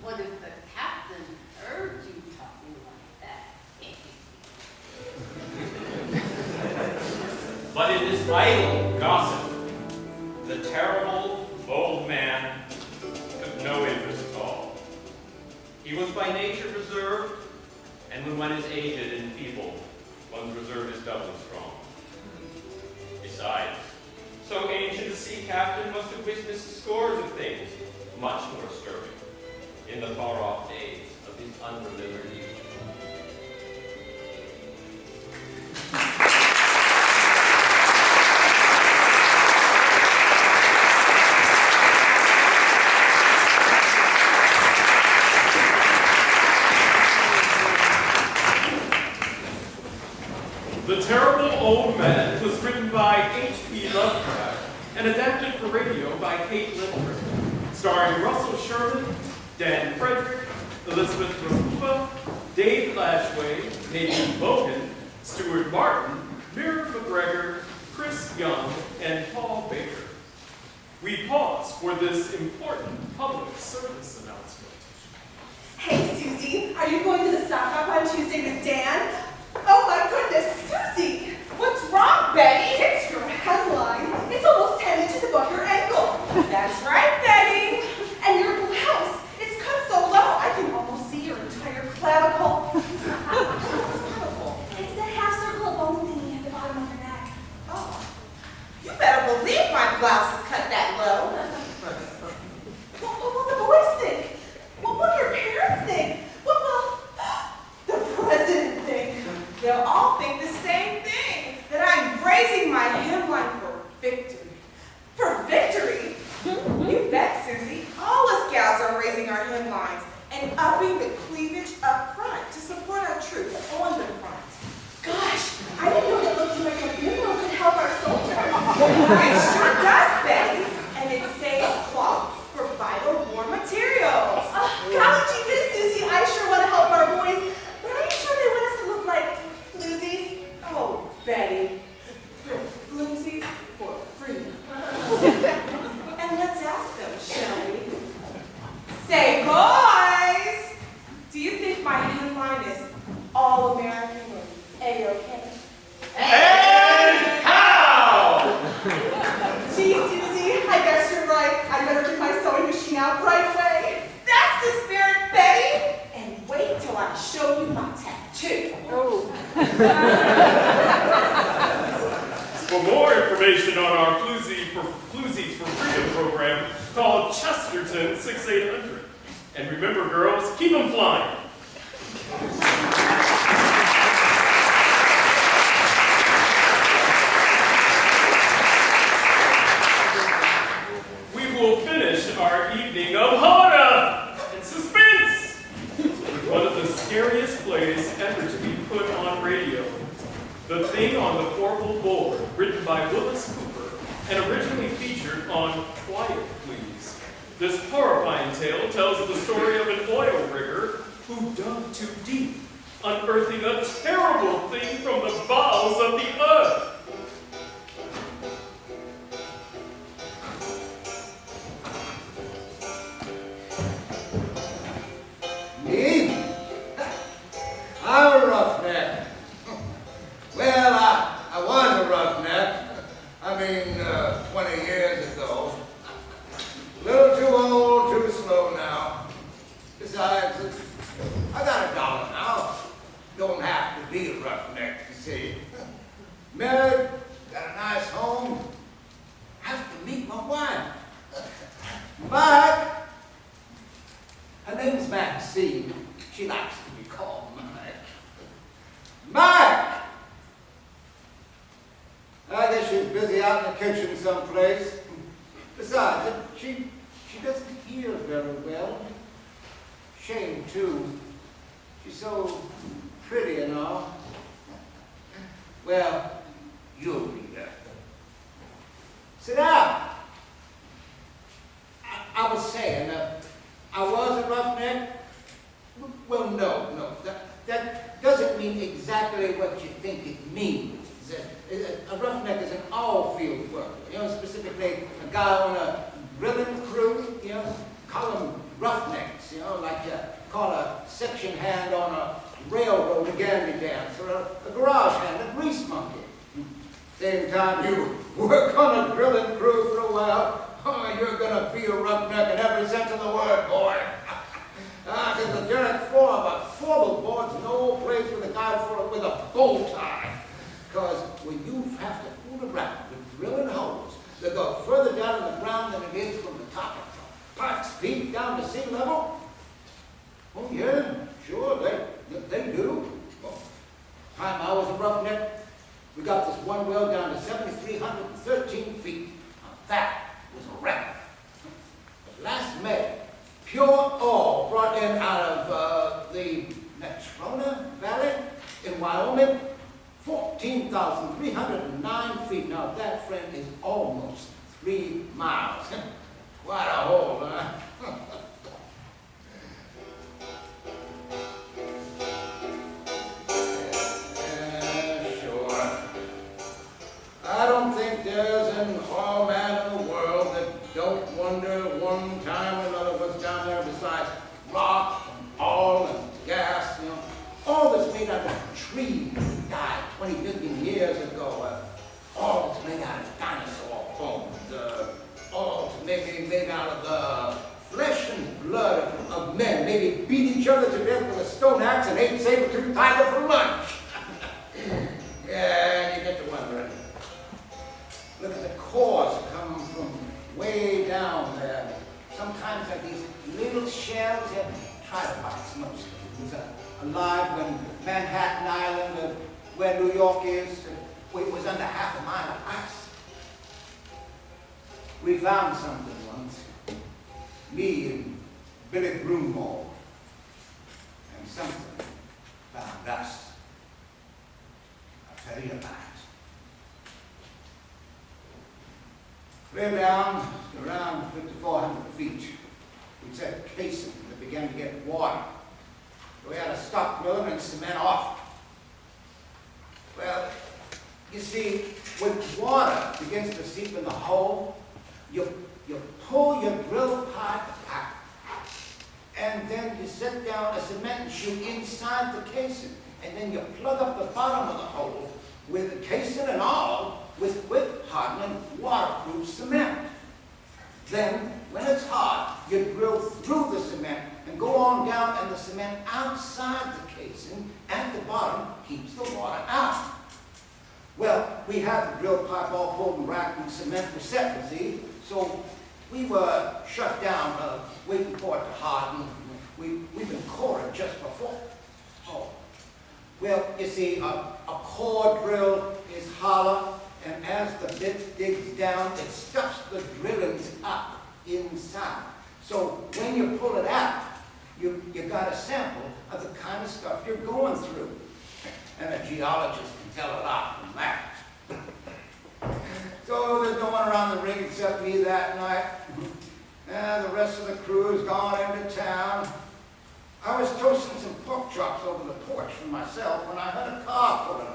Speaker 1: What if the captain heard you talking like that?
Speaker 5: But in this idle gossip, the terrible old man took no interest at all. He was by nature reserved, and when one is aged and feeble, one's reserve is doubly strong. Besides, so ancient a sea captain must have witnessed scores of things much more stirring in the far-off days of his unremembered youth.
Speaker 2: The Terrible Old Man was written by H.P. Lovecraft and adapted for radio by Kate Lindford, starring Russell Sherman, Dan Frederick, Elizabeth Rahuva, Dave Lashway, Nathan Logan, Stuart Martin, Mira McGregor, Chris Young, and Paul Baker. We pause for this important public service announcement.
Speaker 6: Hey, Susie, are you going to the sock hop on Tuesday with Dan? Oh my goodness, Susie! What's wrong, Betty? It's your headline. It's almost 10 inches above your ankle. That's right, Betty. And your blouse, it's cut so low, I can almost see your entire clavicle.
Speaker 8: It's the half circle of bone thingy at the bottom of your neck.
Speaker 6: Oh, you better believe my blouse is cut that low. What will the boys think? What will your parents think? What will the president think? They'll all think the same thing, that I'm raising my hemline for victory. For victory? You bet, Susie. All us gals are raising our hemlines and upping the cleavage up front to support our troops on the front. Gosh, I didn't know that looking like a bimbo could help our soldiers. It sure does, Betty. And it saves cloth for vital war materials. Golly gee whiz, Susie, I sure want to help our boys. But are you sure they want us to look like floozies? Oh, Betty. We're floozies for freedom. And let's ask them, shall we? Say, boys! Do you think my hemline is all American or A-OK?
Speaker 5: And how?
Speaker 6: Gee, Susie, I guess you're right. I better get my sewing machine out right away. That's the spirit, Betty. And wait till I show you my tattoo.
Speaker 2: For more information on our Floozies for Freedom program, call Chesterton 6800. And remember, girls, keep them flying. We will finish our evening of horror and suspense with one of the scariest plays ever to be put on radio. The Thing on the Horrible Board, written by Willis Cooper and originally featured on Quiet Please. This horrifying tale tells the story of an oil rigger who dug too deep, unearthing a terrible thing from the bowels of the earth.
Speaker 13: Me? I'm a roughneck.
Speaker 7: roughneck, you see. Married, got a nice home. Have to meet my wife. Mike. Her name's Maxine. She likes to be called Mike. Mike! I guess she's busy out in the kitchen someplace. Besides, she doesn't hear very well. Shame, too. She's so pretty and all. Well, you'll read her. Sit down. I was saying, I was a roughneck. Well, no. That doesn't mean exactly what you think it means. A roughneck is an all-field worker. You know, specifically a guy on a drilling crew. You know, call them roughnecks. You know, like you call a section hand on a railroad a gandy dance, or a garage hand, a grease monkey. Same time you work on a drilling crew for a while, oh, you're gonna be a roughneck in every sense of the word, boy. Because the dirt floor of a floorboard's no place with a guy with a bow tie. Because when you have to fool around with drilling holes that go further down in the ground than it is from the top of the park's feet down to sea level, oh yeah, sure, they do. Well, time I was a roughneck, we got this one well down to 7,313 feet. Now that was a record. But last May, pure ore brought in out of the Natrona Valley in Wyoming, 14,309 feet. Now that, friend, is almost 3 miles. Quite a hole, huh? I don't think there's an oil man in the world that don't wonder one time or another what's down there besides rock and oil and gas, you know. All that's made out of trees that died 20 million years ago. All that's made out of dinosaur bones. All that's made out of the flesh and blood of men. Maybe beat each other to death with a stone axe and ate saber-tooth tiger for lunch. Yeah, you get to wondering. Look at the cores that come from way down there. Sometimes like these little shells, trilobites mostly. It was alive when Manhattan Island, where New York is, it was under half a mile of ice. We found something once. Me and Billy Broomall. And something found us. I'll tell you about it. Clear down to around 5,400 feet. We set casing that began to get water. So we had to stop drilling and cement off. Well, you see, when water begins to seep in the hole, you pull your drill pipe out. And then you set down a cement chute inside the casing. And then you plug up the bottom of the hole with the casing and all with quick-hardening waterproof cement. Then, when it's hot, you drill through the cement and go on down, and the cement outside the casing at the bottom keeps the water out. Well, we had the drill pipe all pulled and racked and cement was set, you see, so we were shut down, waiting for it to harden. We've been cored just before. Oh. Well, you see, a core drill is hollow, and as the bit digs down, it stuffs the drillings up inside. So when you pull it out, you got a sample of the kind of stuff you're going through. And a geologist can tell a lot from that. So there's no one around the ring except me that night. And the rest of the crew has gone into town. I was toasting some pork chops over the porch for myself when I heard a car pulling up.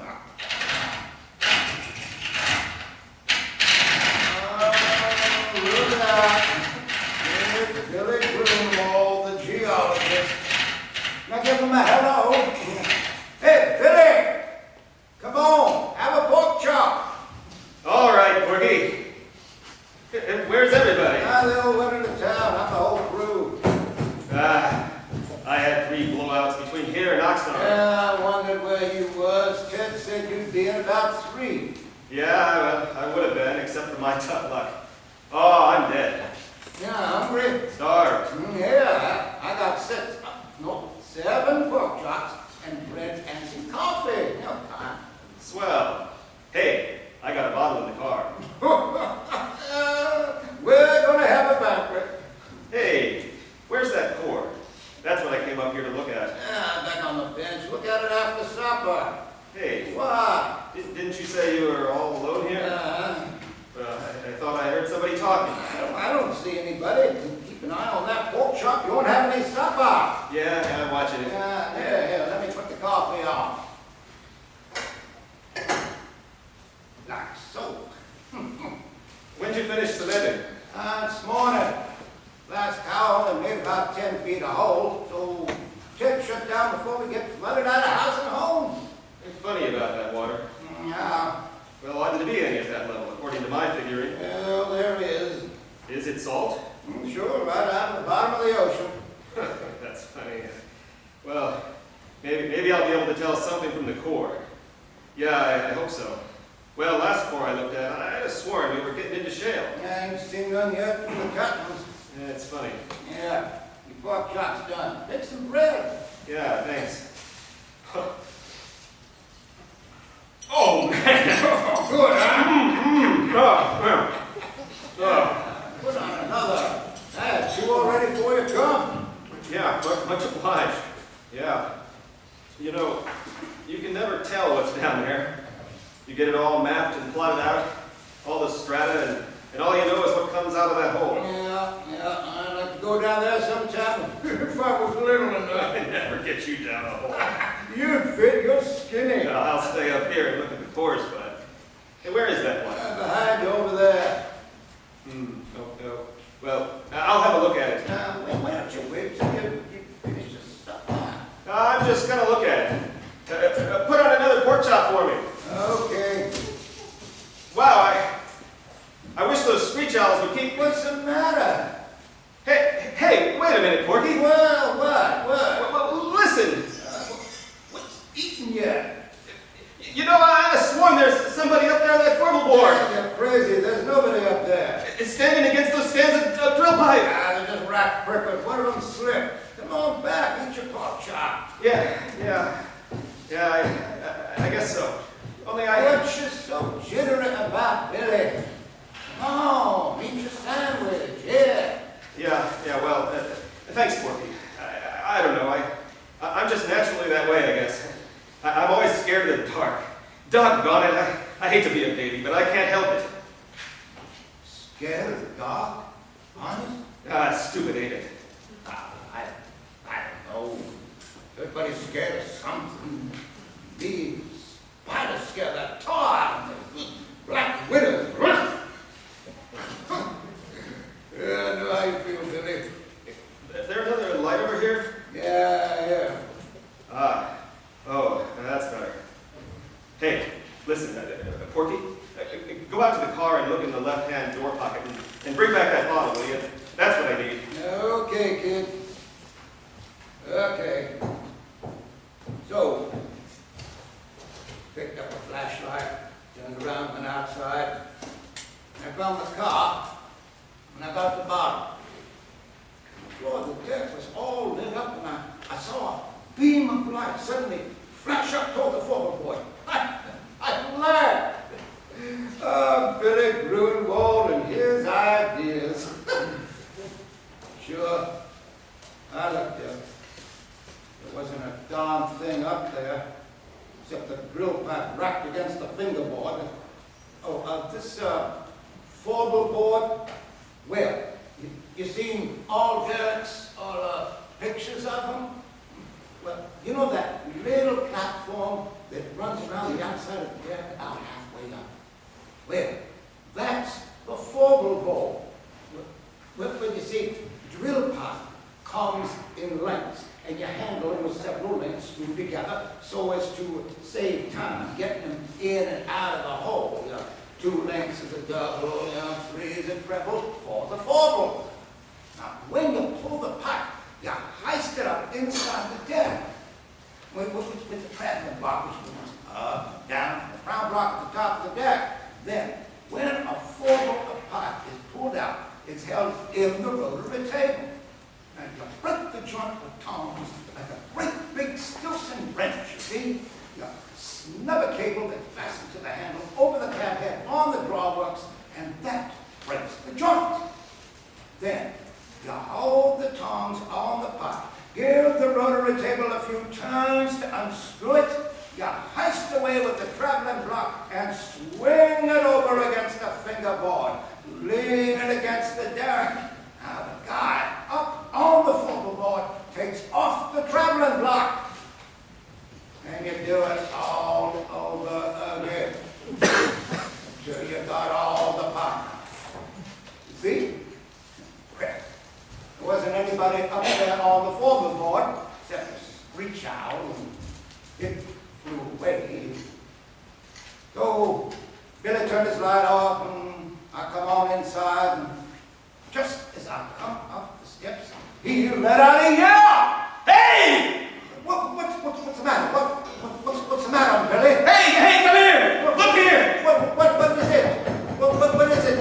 Speaker 7: Look out. Here's Billy Broomall, the geologist. Now give him a hello. Hey, Billy! Come on, have a pork chop.
Speaker 12: All right, Porky. Where's everybody?
Speaker 7: They all went into town, not the whole crew.
Speaker 12: I had 3 blowouts between here and Oxnard.
Speaker 7: Yeah, I wondered where you was. Ted said
Speaker 16: figured you'd be in about 3.
Speaker 12: Yeah, well, I would have been, except for my tough luck. Oh, I'm dead.
Speaker 16: Yeah, hungry?
Speaker 12: Starved.
Speaker 16: Yeah, I got 7 pork chops and bread and some coffee. No time.
Speaker 12: Swell. Hey, I got a bottle in the car.
Speaker 16: We're gonna have a banquet.
Speaker 12: Hey, where's that cord? That's what I came up here to look at.
Speaker 16: Yeah, back on the bench. Look at it after supper.
Speaker 12: Hey.
Speaker 16: What?
Speaker 12: Didn't you say you were all alone here? I thought I heard somebody talking.
Speaker 16: I don't see anybody. Keep an eye on that pork chop. You won't have any supper.
Speaker 12: Yeah, I'm watching it.
Speaker 16: Yeah, here, let me put the coffee on. Like so.
Speaker 12: When'd you finish the living?
Speaker 16: This morning. Last cow only made about 10 feet of hole, so check shut down before we get flooded out of house and home.
Speaker 12: It's funny about that water.
Speaker 16: Yeah.
Speaker 12: Well, oughtn't to be any at that level, according to my figuring.
Speaker 16: Well, there is.
Speaker 12: Is it salt?
Speaker 16: Sure, right out of the bottom of the ocean.
Speaker 12: That's funny. Well, maybe I'll be able to tell something from the core. Yeah, I hope so. Well, last core I looked at, I had sworn we were getting into shale.
Speaker 16: Yeah, I ain't seen none yet from the Cutmans.
Speaker 12: Yeah, it's funny.
Speaker 16: Yeah, your pork chop's done. Take some bread.
Speaker 12: Yeah, thanks. Oh, man!
Speaker 16: Good, huh?
Speaker 12: Put
Speaker 16: on another. That's 2 already before you come.
Speaker 12: Yeah, much obliged. Yeah. You know, you can never tell what's down there. You get it all mapped and plotted out, all the strata, and all you know is what comes out of that hole.
Speaker 16: Yeah, I'd like to go down there sometime if I was little enough.
Speaker 12: I'd never get you down a hole.
Speaker 16: You'd fit, you're skinny.
Speaker 12: I'll stay up here and look at the cores, bud. Hey, where is that one?
Speaker 16: Behind you over there.
Speaker 12: No. Well, I'll have a look at it.
Speaker 16: Why don't you wait till you finish the stuff?
Speaker 12: I'm just gonna look at it. Put on another pork chop for me.
Speaker 16: Okay.
Speaker 12: Wow, I wish those screech owls would keep...
Speaker 16: What's the matter?
Speaker 12: Hey, wait a minute, Porky.
Speaker 16: Well, what?
Speaker 12: Well, listen.
Speaker 16: What's eating you?
Speaker 12: You know, I have sworn there's somebody up there on that portal board.
Speaker 16: You're crazy. There's nobody up there.
Speaker 12: It's standing against those stands of drill pipe.
Speaker 16: They're just rack prickers. One of them slipped. Come on back. Eat your pork chop.
Speaker 12: Yeah, I guess so. Only
Speaker 16: What you so jittery about, Billy? Come on, eat your sandwich.
Speaker 12: Yeah, well, thanks, Porky. I don't know, I'm just naturally that way, I guess. I'm always scared of the dark. Doggone it, I hate to be a baby, but I can't help it.
Speaker 16: Scared of the dark? Honest?
Speaker 12: Stupid, ain't it?
Speaker 16: I don't know. Everybody's scared of something. Me, spider's scared of that tar out of me. Black widows. Yeah, I know how you feel, Billy.
Speaker 12: Is there another light over here?
Speaker 16: Yeah.
Speaker 12: Oh, that's better. Hey, listen, Porky, go out to the car and look in the left-hand door pocket and bring back that bottle, will you? That's what I need.
Speaker 16: Okay, kid. Okay. So, picked up a flashlight, turned around, went outside. I found the car, and I got the bottle. The floor of the deck was all lit up, and I saw a beam of light suddenly flash up toward the floorboard. I laughed. Billy Grunwald and his ideas. Sure, I looked up. There wasn't a darn thing up there, except the drill pipe racked against the fingerboard. This foible board, well, you seen all derricks, all pictures of them? Well, you know that little platform that runs around the outside of the deck about halfway up? Well, that's the foible board. Well, you see, drill pipe comes in lengths, and you handle them with several lengths screwed together so as to save time getting them in and out of the hole. 2 lengths is a double, 3 is a treble, 4 is a foible. Now, when you pull the pipe, you heist it up inside the deck with the traveling block, which moves up, down, rock at the top of the deck. Then, when a four-roller pipe is pulled out, it's held in the rotary table. And you break the joint with tongs like a great big Stilson wrench, you see? You snub a cable that's fastened to the handle over the cab head on the drawworks, and that breaks the joint. Then, you hold the tongs on the pipe, give the rotary table a few turns to unscrew it, you heist away with the traveling block and swing it over against the fingerboard, lean it against the derrick. Now the guy up on the footboard takes off the traveling block, and you do it all over again till you got all the pipe. You see? Well, there wasn't anybody up there on the forward except a screech owl, and it flew away. So Billy turned his light off, and I come on inside, and just as I come up the steps, he let out a yell. Hey! What's the matter? What's the matter, Billy?
Speaker 12: Hey, come here! Look here!
Speaker 16: What is it? What is it?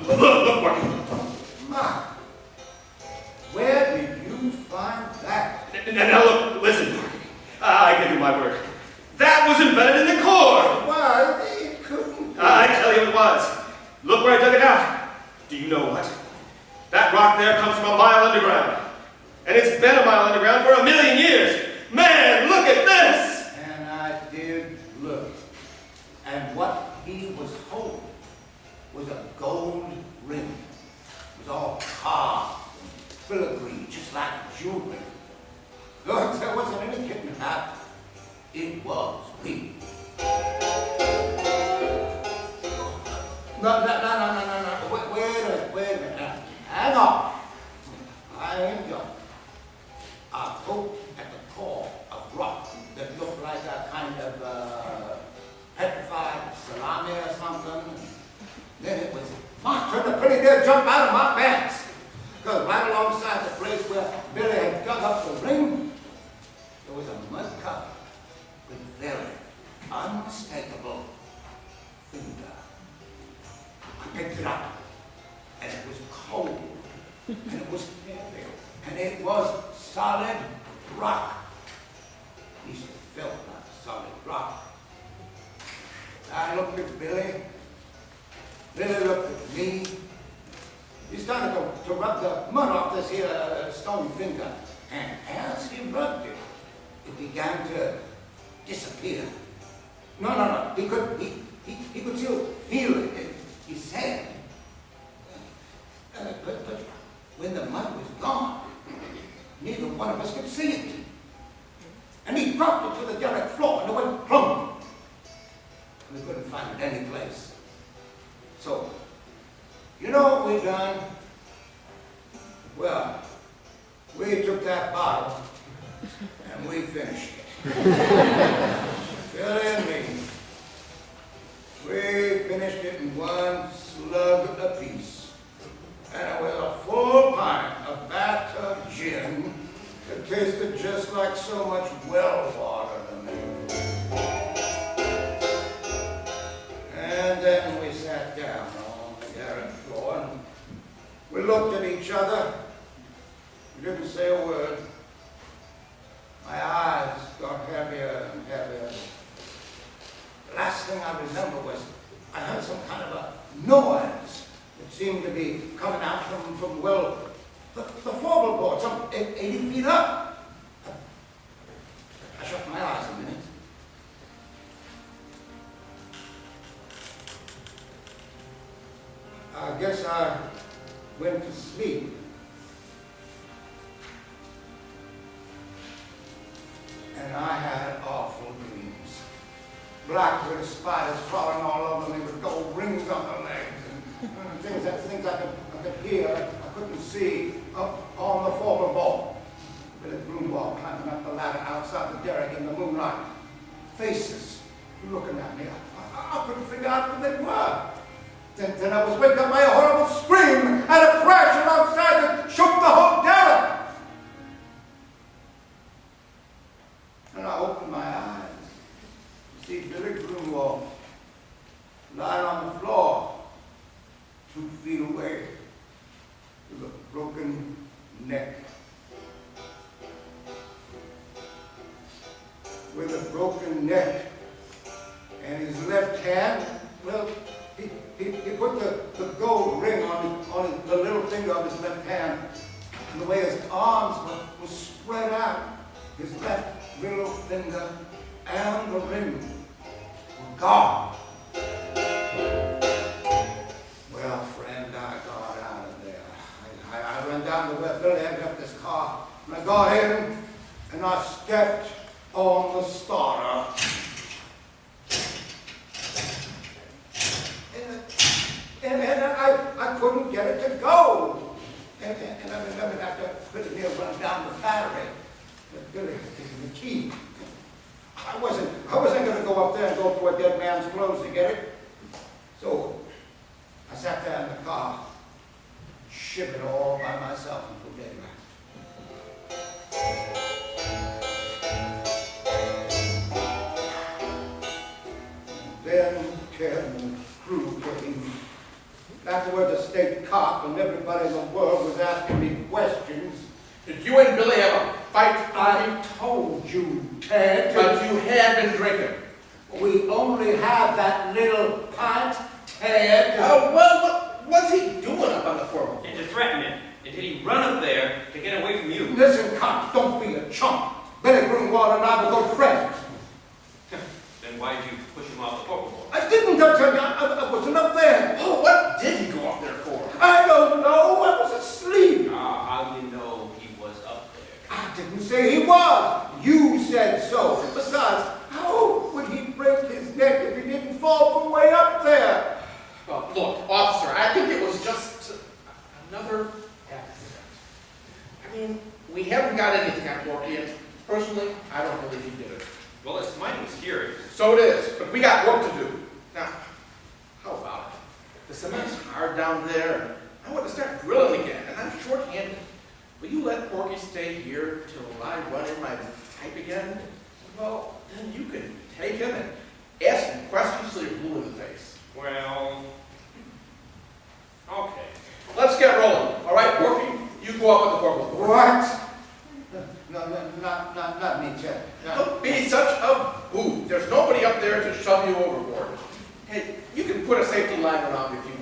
Speaker 12: Look, Marky.
Speaker 16: Ma, where did you find that?
Speaker 12: Now look, listen, Marky. I give you my word. That was embedded in the core!
Speaker 16: Why, it couldn't.
Speaker 12: I tell you it was. Look where I dug it out. Do you know what? That rock there comes from a mile underground. And it's been a mile underground for 1,000,000 years. Man, look at this!
Speaker 16: And I did look. And what he was holding was a gold ring. It was all carved and filigree, just like jewelry. Look, there wasn't any kidding about it. It was real. No. Wait a minute. Now, hang on. I ain't done. I poked at the core of rock that looked like a kind of petrified salami or something. Then it was my turn to pretty near jump out of my pants. Because right alongside the place where Billy had dug up the ring, there was a mud cup with very unmistakable finger. I picked it up, and it was cold, and it was heavy, and it was solid rock. At least it felt like solid rock. I looked at Billy. Billy looked at me. He started to rub the mud off this here stone finger, and as he rubbed it, it began to disappear. No. He could still feel it. He said, but when the mud was gone, neither one of us could see it. And he dropped it to the derrick floor, and it went plump. We couldn't find it any place. So, you know what we done? Well, we took that bottle, and we finished it. Billy and me. We finished it in one slug apiece. And it was a full pint of bathtub gin that tasted just like so much well water to me. And then we sat down on the garret floor and we looked at each other. We didn't say a word. My eyes got heavier and heavier. The last thing I remember was I heard some kind of a noise that seemed to be coming out from well, the forward board, some 80 feet up. I shut my eyes a minute. I guess I went to sleep. And I had awful dreams. Black little spiders crawling all over me with gold rings on their legs and things I could hear, I couldn't see, up on the forward ball. Billy Broomwall climbing up the ladder outside the derrick in the moonlight. Faces looking at me. I couldn't figure out who they were. Then I was waked up by a horrible scream and a crash alongside that shook the whole derrick. And I opened my eyes to see Billy Broom wall, lying on the floor, 2 feet away, with a broken neck. With a broken neck, and his left hand, well, he put the gold ring on the little finger of his left hand, and the way his arms were spread out, his left little finger and the ring were gone. Well, friend, I got out of there. I ran down to where Billy had left his car, and I got in, and I stepped on the starter. And I couldn't get it to go. And I remembered after Billy near run down the battery, that Billy had taken the key. I wasn't going to go up there and go through a dead man's clothes to get it. So I sat there in the car, shivered all by myself until daylight. Then Ken Crew came. Afterwards, a state cop, and everybody in the world was asking me questions.
Speaker 7: Did you and Billy have a fight?
Speaker 16: I told you, Ted.
Speaker 7: But you had been drinking.
Speaker 16: We only had that little pint, Ted.
Speaker 7: Oh, well, what's he doing up on the floor?
Speaker 12: And to threaten him. And did he run up there to get away from you?
Speaker 16: Listen, cop, don't be a chump. Billy Greenwald and I were good friends.
Speaker 12: Then why'd you push him off the corporal?
Speaker 16: I didn't tell you. I wasn't up there.
Speaker 7: Oh, what did he go up there for?
Speaker 16: I don't know. I was asleep.
Speaker 12: How do you know he was up there?
Speaker 16: I didn't say he was. You said so. Besides, how would he break his neck if he didn't fall from way up there?
Speaker 7: Well, look, officer, I think it was just another accident. I mean, we haven't got anything on Porky, and personally, I don't believe he did it.
Speaker 12: Well, it's mighty mysterious.
Speaker 7: So it is, but we got work to do. Now, how about it? The cement's hard down there, and I want to start drilling again, and I'm short-handed. Will you let Porky stay here till I run in my pipe again? Well, then you can take him and ask him questions till you're blue in the face.
Speaker 12: Well, okay.
Speaker 7: Let's get rolling. All right, Porky, you go up with the forklift.
Speaker 16: What? No, not me, Ted.
Speaker 7: Don't be such a boob. There's nobody up there to shove you overboard. Hey, you can put a safety line around if you